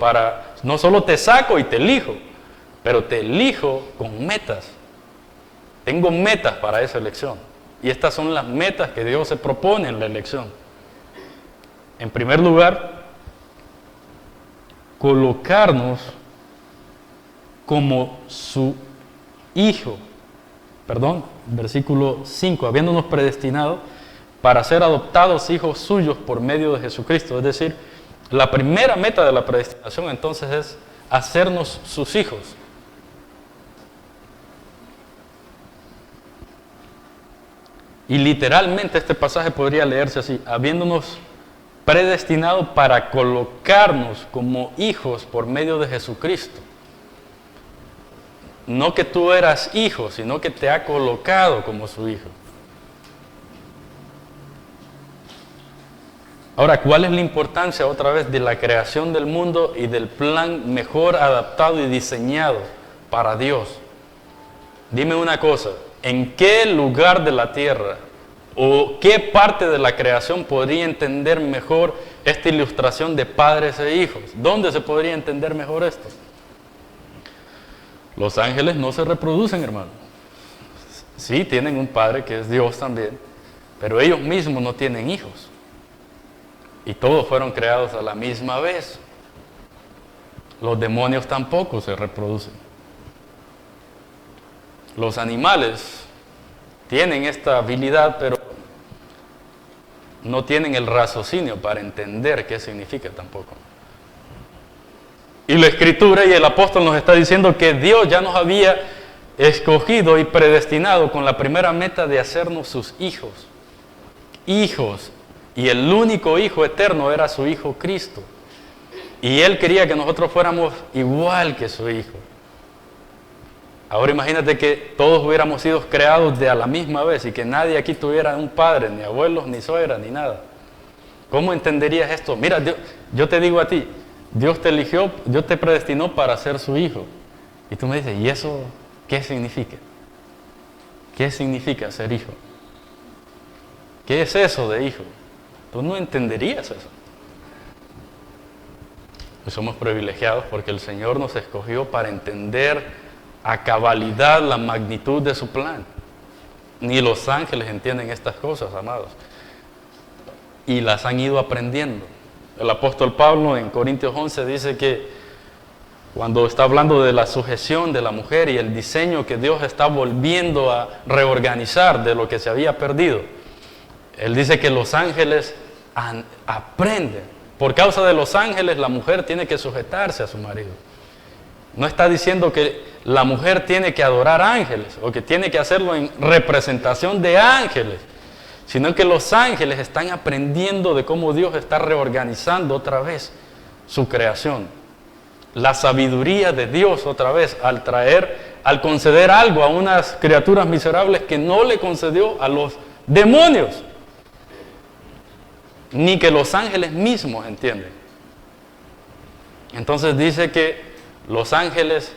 no solo te saco y te elijo, pero te elijo con metas. Tengo metas para esa elección. Y estas son las metas que Dios se propone en la elección. En primer lugar, colocarnos como su hijo. Versículo 5, habiéndonos predestinado para ser adoptados hijos suyos por medio de Jesucristo. Es decir, la primera meta de la predestinación entonces es hacernos sus hijos. Y literalmente este pasaje podría leerse así: habiéndonos predestinado para colocarnos como hijos por medio de Jesucristo. No que tú eras hijo, sino que te ha colocado como su hijo. Ahora, ¿cuál es la importancia otra vez de la creación del mundo y del plan mejor adaptado y diseñado para Dios? Dime una cosa, ¿en qué lugar de la tierra o qué parte de la creación podría entender mejor esta ilustración de padres e hijos? ¿Dónde se podría entender mejor esto? Los ángeles no se reproducen, hermano. Sí, tienen un padre que es Dios también, pero ellos mismos no tienen hijos. Y todos fueron creados a la misma vez. Los demonios tampoco se reproducen. Los animales tienen esta habilidad, pero no tienen el raciocinio para entender qué significa tampoco. Y la Escritura y el apóstol nos está diciendo que Dios ya nos había escogido y predestinado con la primera meta de hacernos sus hijos. Hijos. Y el único hijo eterno era su Hijo Cristo. Y Él quería que nosotros fuéramos igual que su Hijo. Ahora imagínate que todos hubiéramos sido creados de a la misma vez y que nadie aquí tuviera un padre, ni abuelos, ni suegra, ni nada. ¿Cómo entenderías esto? Mira, yo te digo a ti, Dios te eligió, Dios te predestinó para ser su hijo. Y tú me dices, ¿y eso qué significa? ¿Qué significa ser hijo? ¿Qué es eso de hijo? Tú no entenderías eso. Y somos privilegiados porque el Señor nos escogió para entender a cabalidad la magnitud de su plan. Ni los ángeles entienden estas cosas, amados. Y las han ido aprendiendo. El apóstol Pablo en Corintios 11 dice que cuando está hablando de la sujeción de la mujer y el diseño que Dios está volviendo a reorganizar de lo que se había perdido, él dice que los ángeles aprenden. Por causa de los ángeles, la mujer tiene que sujetarse a su marido. No está diciendo que la mujer tiene que adorar ángeles o que tiene que hacerlo en representación de ángeles, sino que los ángeles están aprendiendo de cómo Dios está reorganizando otra vez su creación. La sabiduría de Dios otra vez al conceder algo a unas criaturas miserables que no le concedió a los demonios, ni que los ángeles mismos entienden. Entonces dice que los ángeles,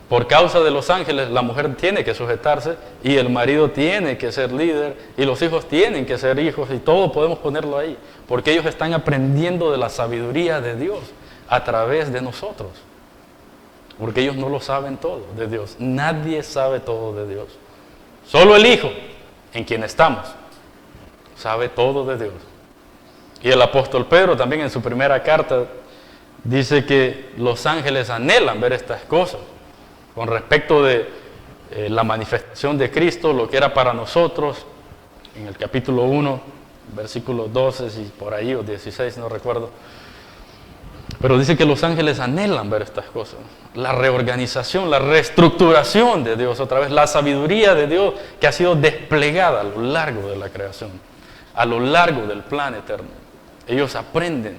por causa de los ángeles, la mujer tiene que sujetarse y el marido tiene que ser líder y los hijos tienen que ser hijos y todo podemos ponerlo ahí, porque ellos están aprendiendo de la sabiduría de Dios a través de nosotros, porque ellos no lo saben todo de Dios. Nadie sabe todo de Dios. Solo el Hijo, en quien estamos, sabe todo de Dios. Y el apóstol Pedro también en su primera carta dice que los ángeles anhelan ver estas cosas con respecto de la manifestación de Cristo, lo que era para nosotros, en el capítulo 1, versículos 12 y por ahí, o 16, no recuerdo. Pero dice que los ángeles anhelan ver estas cosas. La reorganización, la reestructuración de Dios otra vez, la sabiduría de Dios que ha sido desplegada a lo largo de la creación, a lo largo del plan eterno. Ellos aprenden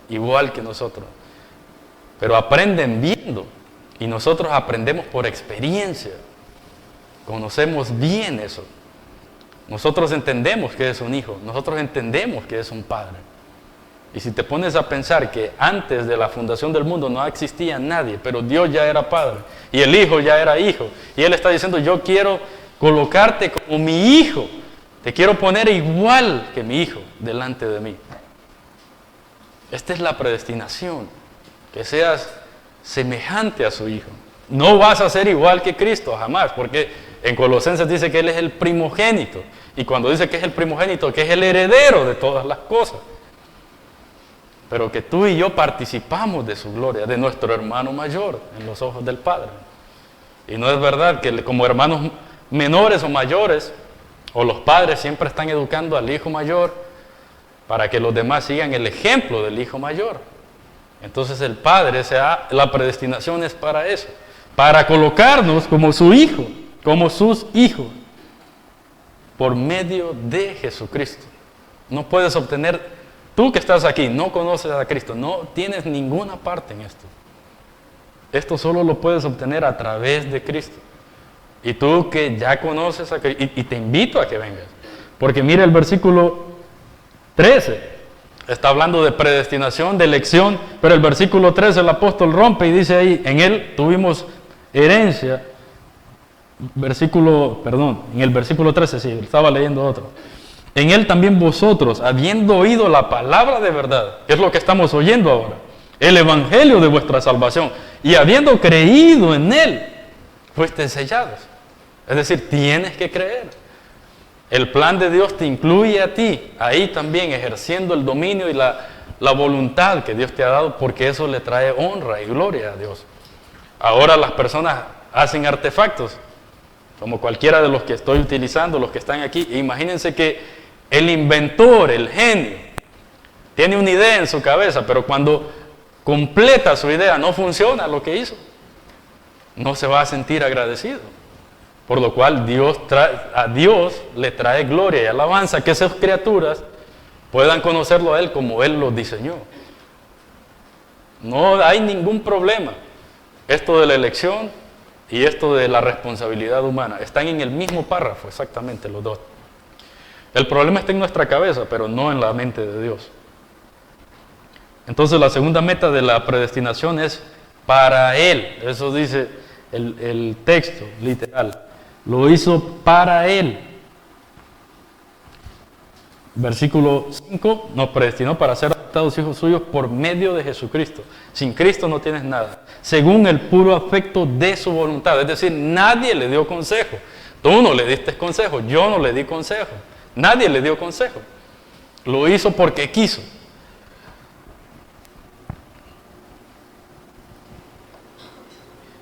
igual que nosotros, pero aprenden viendo y nosotros aprendemos por experiencia. Conocemos bien eso. Nosotros entendemos que es un hijo, nosotros entendemos que es un padre. Y si te pones a pensar que antes de la fundación del mundo no existía nadie, pero Dios ya era padre y el hijo ya era hijo, y Él está diciendo: yo quiero colocarte como mi hijo, te quiero poner igual que mi hijo delante de mí. Esta es la predestinación, que seas semejante a su hijo. No vas a ser igual que Cristo, jamás, porque en Colosenses dice que Él es el primogénito, y cuando dice que es el primogénito, que es el heredero de todas las cosas. Pero que tú y yo participamos de su gloria, de nuestro hermano mayor en los ojos del Padre. Y no es verdad que como hermanos menores o mayores, o los padres siempre están educando al hijo mayor para que los demás sigan el ejemplo del hijo mayor. Entonces el Padre, la predestinación es para eso, para colocarnos como su hijo, como sus hijos, por medio de Jesucristo. No puedes obtener. Tú que estás aquí, no conoces a Cristo, no tienes ninguna parte en esto. Esto solo lo puedes obtener a través de Cristo. Y tú que ya conoces a Cristo, y te invito a que vengas. Porque mira el versículo 13, está hablando de predestinación, de elección, pero el versículo 13 el apóstol rompe y dice ahí: en él tuvimos herencia. En el versículo 13, sí, estaba leyendo otro. En él también vosotros, habiendo oído la palabra de verdad, que es lo que estamos oyendo ahora, el evangelio de vuestra salvación, y habiendo creído en él, fuiste sellados. Es decir, tienes que creer. El plan de Dios te incluye a ti, ahí también ejerciendo el dominio y la voluntad que Dios te ha dado, porque eso le trae honra y gloria a Dios. Ahora las personas hacen artefactos, como cualquiera de los que estoy utilizando, los que están aquí. Imagínense que el inventor, el genio, tiene una idea en su cabeza, pero cuando completa su idea no funciona lo que hizo, no se va a sentir agradecido. Por lo cual a Dios le trae gloria y alabanza que esas criaturas puedan conocerlo a Él como Él lo diseñó. No hay ningún problema. Esto de la elección y esto de la responsabilidad humana están en el mismo párrafo, exactamente los dos. El problema está en nuestra cabeza, pero no en la mente de Dios. Entonces la segunda meta de la predestinación es para Él. Eso dice el texto literal. Lo hizo para Él. Versículo 5, nos predestinó para ser adoptados hijos suyos por medio de Jesucristo. Sin Cristo no tienes nada. Según el puro afecto de su voluntad. Es decir, nadie le dio consejo. Tú no le diste consejo, yo no le di consejo. Nadie le dio consejo. Lo hizo porque quiso.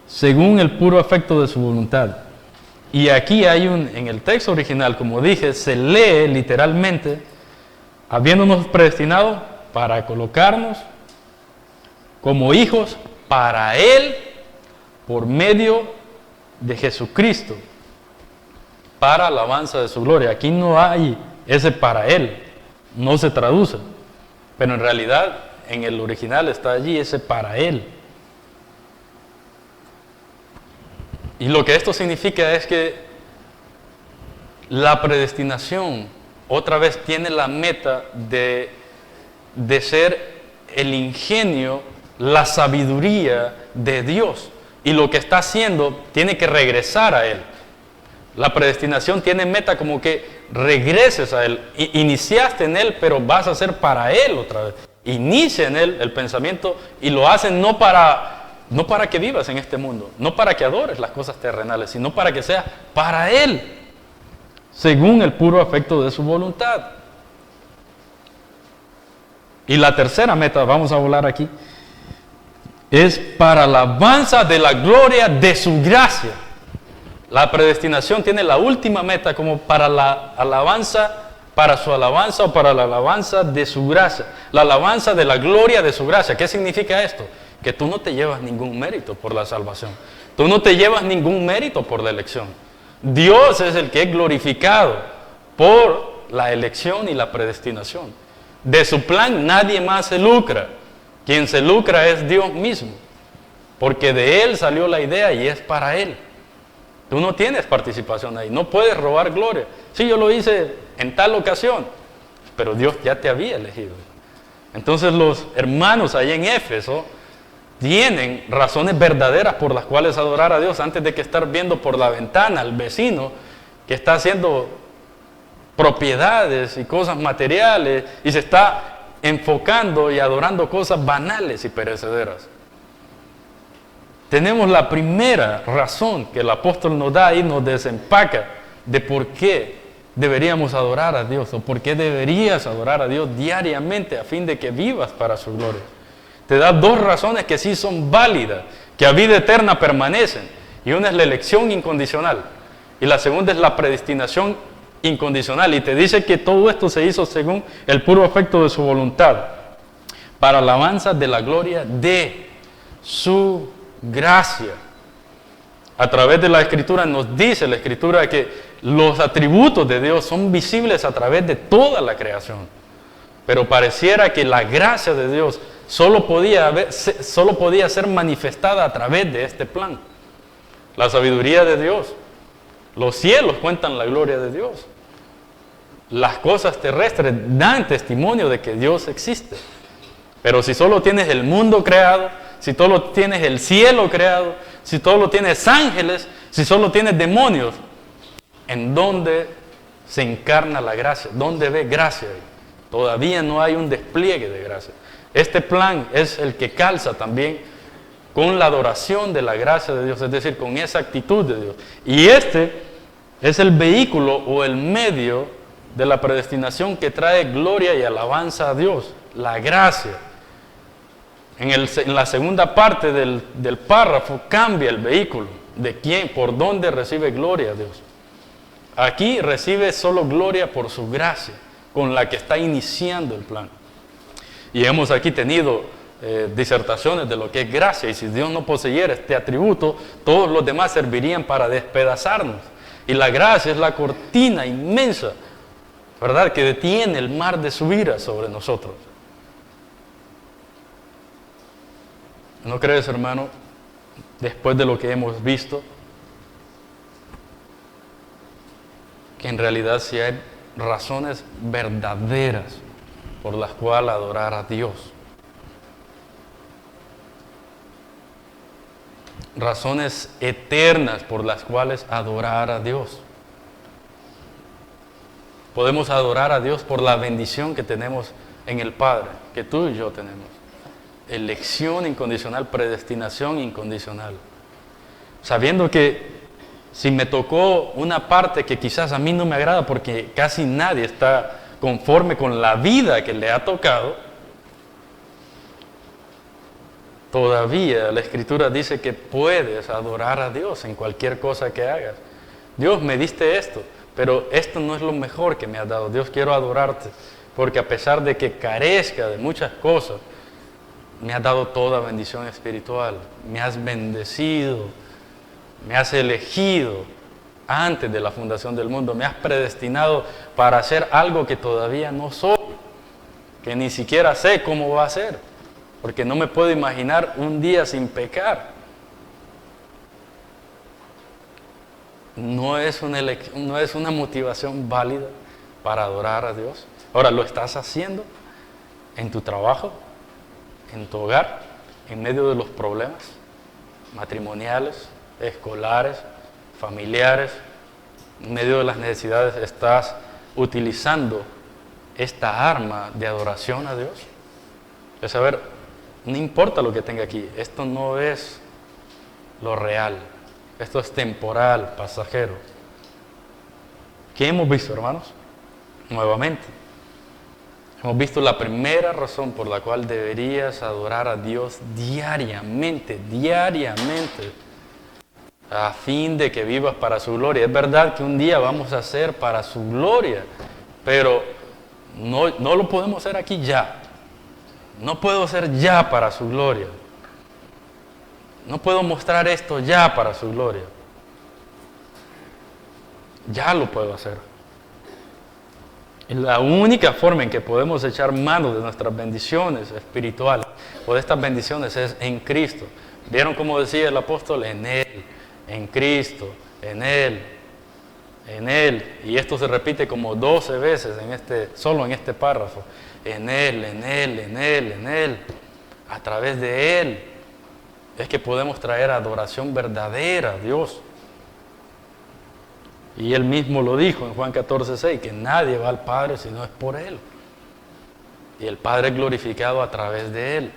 Según el puro afecto de su voluntad. Y aquí hay en el texto original, como dije, se lee literalmente, habiéndonos predestinado para colocarnos como hijos para Él por medio de Jesucristo, para alabanza de su gloria. Aquí no hay ese para Él, no se traduce, pero en realidad en el original está allí ese para Él. Y lo que esto significa es que la predestinación otra vez tiene la meta de ser el ingenio, la sabiduría de Dios. Y lo que está haciendo tiene que regresar a Él. La predestinación tiene meta como que regreses a Él. Iniciaste en Él, pero vas a hacer para Él otra vez. Inicia en Él el pensamiento y lo hacen no para que vivas en este mundo, no para que adores las cosas terrenales, sino para que sea para Él, según el puro afecto de su voluntad. Y la tercera meta, vamos a hablar aquí, es para la alabanza de la gloria de su gracia. La predestinación tiene la última meta como para la alabanza, para su alabanza o para la alabanza de su gracia. La alabanza de la gloria de su gracia. ¿Qué significa esto? Que tú no te llevas ningún mérito por la salvación. Tú no te llevas ningún mérito por la elección. Dios es el que es glorificado por la elección y la predestinación. De su plan nadie más se lucra. Quien se lucra es Dios mismo. Porque de Él salió la idea y es para Él. Tú no tienes participación ahí. No puedes robar gloria. Sí, yo lo hice en tal ocasión. Pero Dios ya te había elegido. Entonces los hermanos allá en Éfeso tienen razones verdaderas por las cuales adorar a Dios antes de que estar viendo por la ventana al vecino que está haciendo propiedades y cosas materiales y se está enfocando y adorando cosas banales y perecederas. Tenemos la primera razón que el apóstol nos da y nos desempaca de por qué deberíamos adorar a Dios o por qué deberías adorar a Dios diariamente a fin de que vivas para su gloria. Te da dos razones que sí son válidas, que a vida eterna permanecen. Y una es la elección incondicional. Y la segunda es la predestinación incondicional. Y te dice que todo esto se hizo según el puro afecto de su voluntad. Para alabanza de la gloria de su gracia. A través de la Escritura nos dice la Escritura que los atributos de Dios son visibles a través de toda la creación. Pero pareciera que la gracia de Dios solo podía ser manifestada a través de este plan. La sabiduría de Dios. Los cielos cuentan la gloria de Dios. Las cosas terrestres dan testimonio de que Dios existe. Pero si solo tienes el mundo creado, si solo tienes el cielo creado, si solo tienes ángeles, si solo tienes demonios, ¿en dónde se encarna la gracia? ¿Dónde ve gracia ahí? Todavía no hay un despliegue de gracia. Este plan es el que calza también con la adoración de la gracia de Dios, es decir, con esa actitud de Dios. Y este es el vehículo o el medio de la predestinación que trae gloria y alabanza a Dios, la gracia. En la segunda parte del párrafo cambia el vehículo, de quién, por dónde recibe gloria a Dios. Aquí recibe solo gloria por su gracia, con la que está iniciando el plan. Y hemos aquí tenido disertaciones de lo que es gracia, y si Dios no poseyera este atributo, todos los demás servirían para despedazarnos. Y la gracia es la cortina inmensa, ¿verdad?, que detiene el mar de su ira sobre nosotros. ¿No crees, hermano, después de lo que hemos visto, que en realidad sí hay razones verdaderas por las cuales adorar a Dios? Razones eternas por las cuales adorar a Dios. Podemos adorar a Dios por la bendición que tenemos en el Padre que tú y yo tenemos. Elección incondicional, predestinación incondicional. Sabiendo que si me tocó una parte que quizás a mí no me agrada porque casi nadie está conforme con la vida que le ha tocado, todavía la Escritura dice que puedes adorar a Dios en cualquier cosa que hagas. Dios, me diste esto, pero esto no es lo mejor que me has dado. Dios, quiero adorarte, porque a pesar de que carezca de muchas cosas, me has dado toda bendición espiritual. Me has bendecido, me has elegido antes de la fundación del mundo. Me has predestinado para hacer algo que todavía no soy, que ni siquiera sé cómo va a ser, porque no me puedo imaginar un día sin pecar. No es una motivación válida para adorar a Dios. Ahora, ¿lo estás haciendo en tu trabajo, en tu hogar, en medio de los problemas matrimoniales, escolares, familiares, en medio de las necesidades? ¿Estás utilizando esta arma de adoración a Dios? Es saber, no importa lo que tenga aquí, esto no es lo real, esto es temporal, pasajero. ¿Qué hemos visto, hermanos? Nuevamente, hemos visto la primera razón por la cual deberías adorar a Dios diariamente, a fin de que vivas para su gloria. Es verdad que un día vamos a ser para su gloria, pero no lo podemos hacer aquí ya. No puedo ser ya para su gloria. No puedo mostrar esto ya para su gloria. Ya lo puedo hacer. Y la única forma en que podemos echar mano de nuestras bendiciones espirituales o de estas bendiciones es en Cristo. ¿Vieron cómo decía el apóstol? En Él, en Cristo, en Él, en Él. Y esto se repite como 12 veces solo en este párrafo. En Él, en Él, en Él, en Él. A través de Él es que podemos traer adoración verdadera a Dios. Y Él mismo lo dijo en Juan 14:6, que nadie va al Padre si no es por Él. Y el Padre es glorificado a través de Él.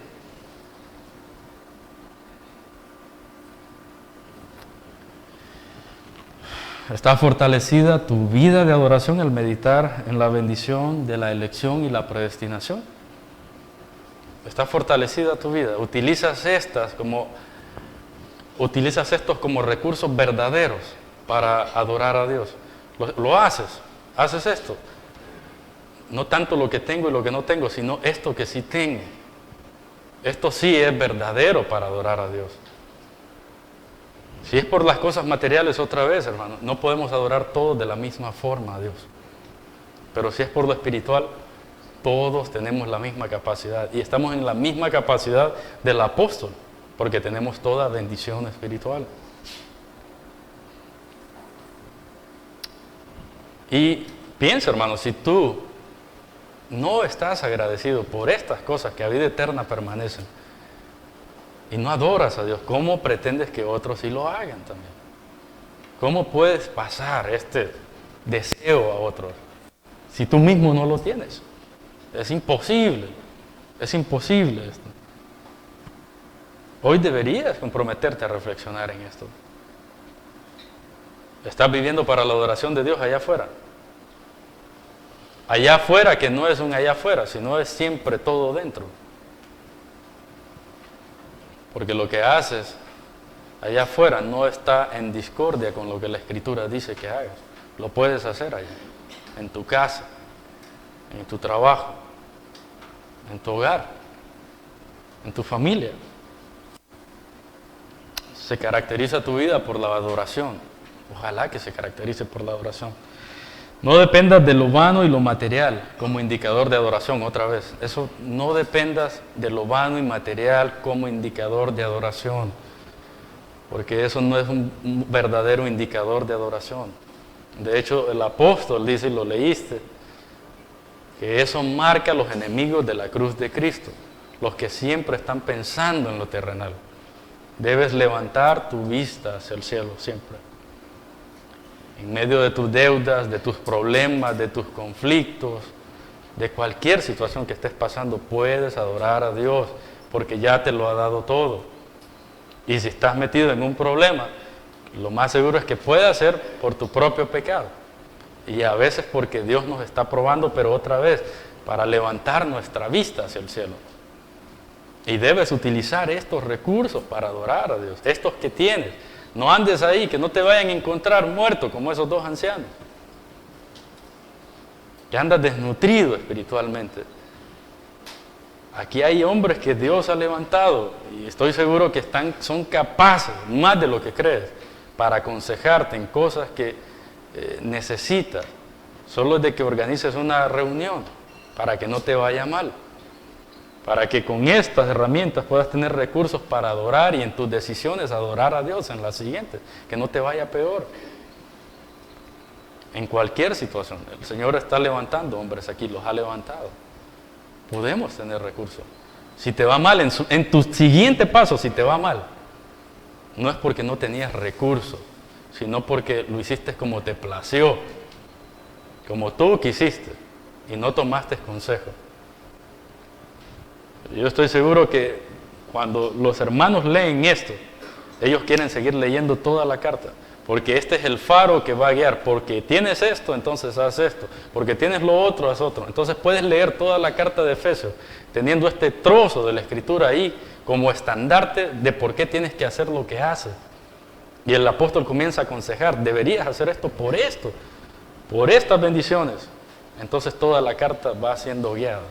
Está fortalecida tu vida de adoración al meditar en la bendición de la elección y la predestinación. Está fortalecida tu vida. Utilizas estos como recursos verdaderos para adorar a Dios. Lo haces esto. No tanto lo que tengo y lo que no tengo, sino esto que sí tengo. Esto sí es verdadero para adorar a Dios. Si es por las cosas materiales, otra vez, hermano, no podemos adorar todos de la misma forma a Dios. Pero si es por lo espiritual, todos tenemos la misma capacidad. Y estamos en la misma capacidad del apóstol, porque tenemos toda bendición espiritual. Y piensa, hermano, si tú no estás agradecido por estas cosas que a vida eterna permanecen, y no adoras a Dios, ¿cómo pretendes que otros sí lo hagan también? ¿Cómo puedes pasar este deseo a otros si tú mismo no lo tienes? Es imposible esto. Hoy deberías comprometerte a reflexionar en esto. ¿Estás viviendo para la adoración de Dios allá afuera? Allá afuera, que no es un allá afuera, sino es siempre todo dentro. Porque lo que haces allá afuera no está en discordia con lo que la Escritura dice que hagas. Lo puedes hacer allá, en tu casa, en tu trabajo, en tu hogar, en tu familia. Se caracteriza tu vida por la adoración. Ojalá que se caracterice por la adoración. No dependas de lo vano y lo material como indicador de adoración, otra vez. Eso, no dependas de lo vano y material como indicador de adoración, porque eso no es un verdadero indicador de adoración. De hecho, el apóstol dice, y lo leíste, que eso marca a los enemigos de la cruz de Cristo, los que siempre están pensando en lo terrenal. Debes levantar tu vista hacia el cielo siempre. En medio de tus deudas, de tus problemas, de tus conflictos, de cualquier situación que estés pasando, puedes adorar a Dios, porque ya te lo ha dado todo. Y si estás metido en un problema, lo más seguro es que pueda ser por tu propio pecado. Y a veces porque Dios nos está probando, pero otra vez, para levantar nuestra vista hacia el cielo. Y debes utilizar estos recursos para adorar a Dios, estos que tienes. No andes ahí, que no te vayan a encontrar muerto como esos dos ancianos. Que andas desnutrido espiritualmente. Aquí hay hombres que Dios ha levantado y estoy seguro que son capaces, más de lo que crees, para aconsejarte en cosas que necesitas. Solo es de que organices una reunión para que no te vaya mal. Para que con estas herramientas puedas tener recursos para adorar y en tus decisiones adorar a Dios en las siguientes, que no te vaya peor. En cualquier situación, el Señor está levantando hombres aquí, los ha levantado. Podemos tener recursos. Si te va mal, en tu siguiente paso, si te va mal, no es porque no tenías recursos, sino porque lo hiciste como te plació, como tú quisiste, y no tomaste consejo. Yo estoy seguro que cuando los hermanos leen esto, ellos quieren seguir leyendo toda la carta, porque este es el faro que va a guiar. Porque tienes esto, entonces haz esto. Porque tienes lo otro, haz otro. Entonces puedes leer toda la carta de Efesios, teniendo este trozo de la Escritura ahí como estandarte de por qué tienes que hacer lo que haces. Y el apóstol comienza a aconsejar, deberías hacer esto, por estas bendiciones. Entonces toda la carta va siendo guiada.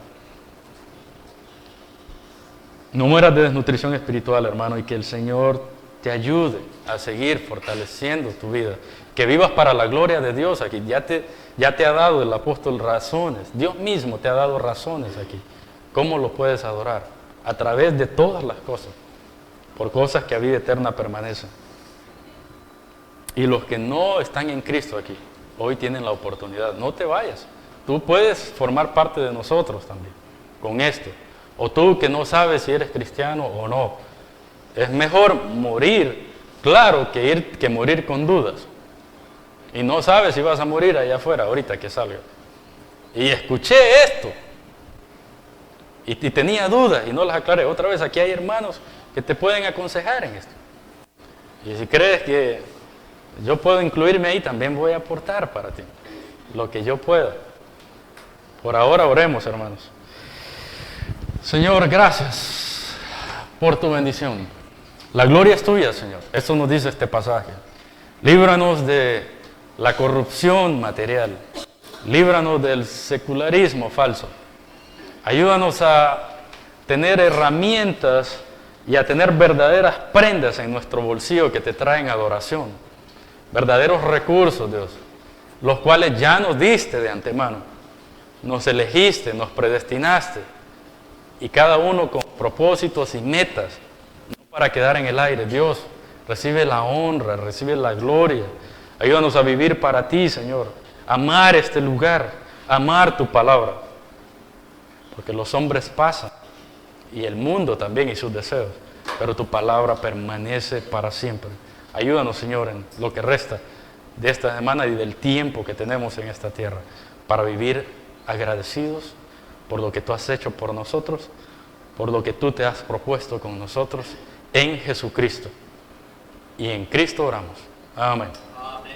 No mueras de desnutrición espiritual, hermano, y que el Señor te ayude a seguir fortaleciendo tu vida. Que vivas para la gloria de Dios aquí. Ya te ha dado el apóstol razones. Dios mismo te ha dado razones aquí. ¿Cómo lo puedes adorar? A través de todas las cosas. Por cosas que a vida eterna permanecen. Y los que no están en Cristo aquí, hoy tienen la oportunidad. No te vayas. Tú puedes formar parte de nosotros también, con esto. O tú que no sabes si eres cristiano o no. Es mejor morir, claro, que morir con dudas. Y no sabes si vas a morir allá afuera, ahorita que salga. Y escuché esto. Y tenía dudas y no las aclaré. Otra vez, aquí hay hermanos que te pueden aconsejar en esto. Y si crees que yo puedo incluirme ahí, también voy a aportar para ti lo que yo pueda. Por ahora oremos, hermanos. Señor, gracias por tu bendición. La gloria es tuya, Señor. Esto nos dice este pasaje. Líbranos de la corrupción material. Líbranos del secularismo falso. Ayúdanos a tener herramientas y a tener verdaderas prendas en nuestro bolsillo que te traen adoración. Verdaderos recursos, Dios, los cuales ya nos diste de antemano. Nos elegiste, nos predestinaste. Y cada uno con propósitos y metas, no para quedar en el aire. Dios, recibe la honra, recibe la gloria. Ayúdanos a vivir para ti, Señor. Amar este lugar, amar tu palabra. Porque los hombres pasan, y el mundo también y sus deseos, pero tu palabra permanece para siempre. Ayúdanos, Señor, en lo que resta de esta semana y del tiempo que tenemos en esta tierra, para vivir agradecidos por lo que tú has hecho por nosotros, por lo que tú te has propuesto con nosotros en Jesucristo. Y en Cristo oramos. Amén.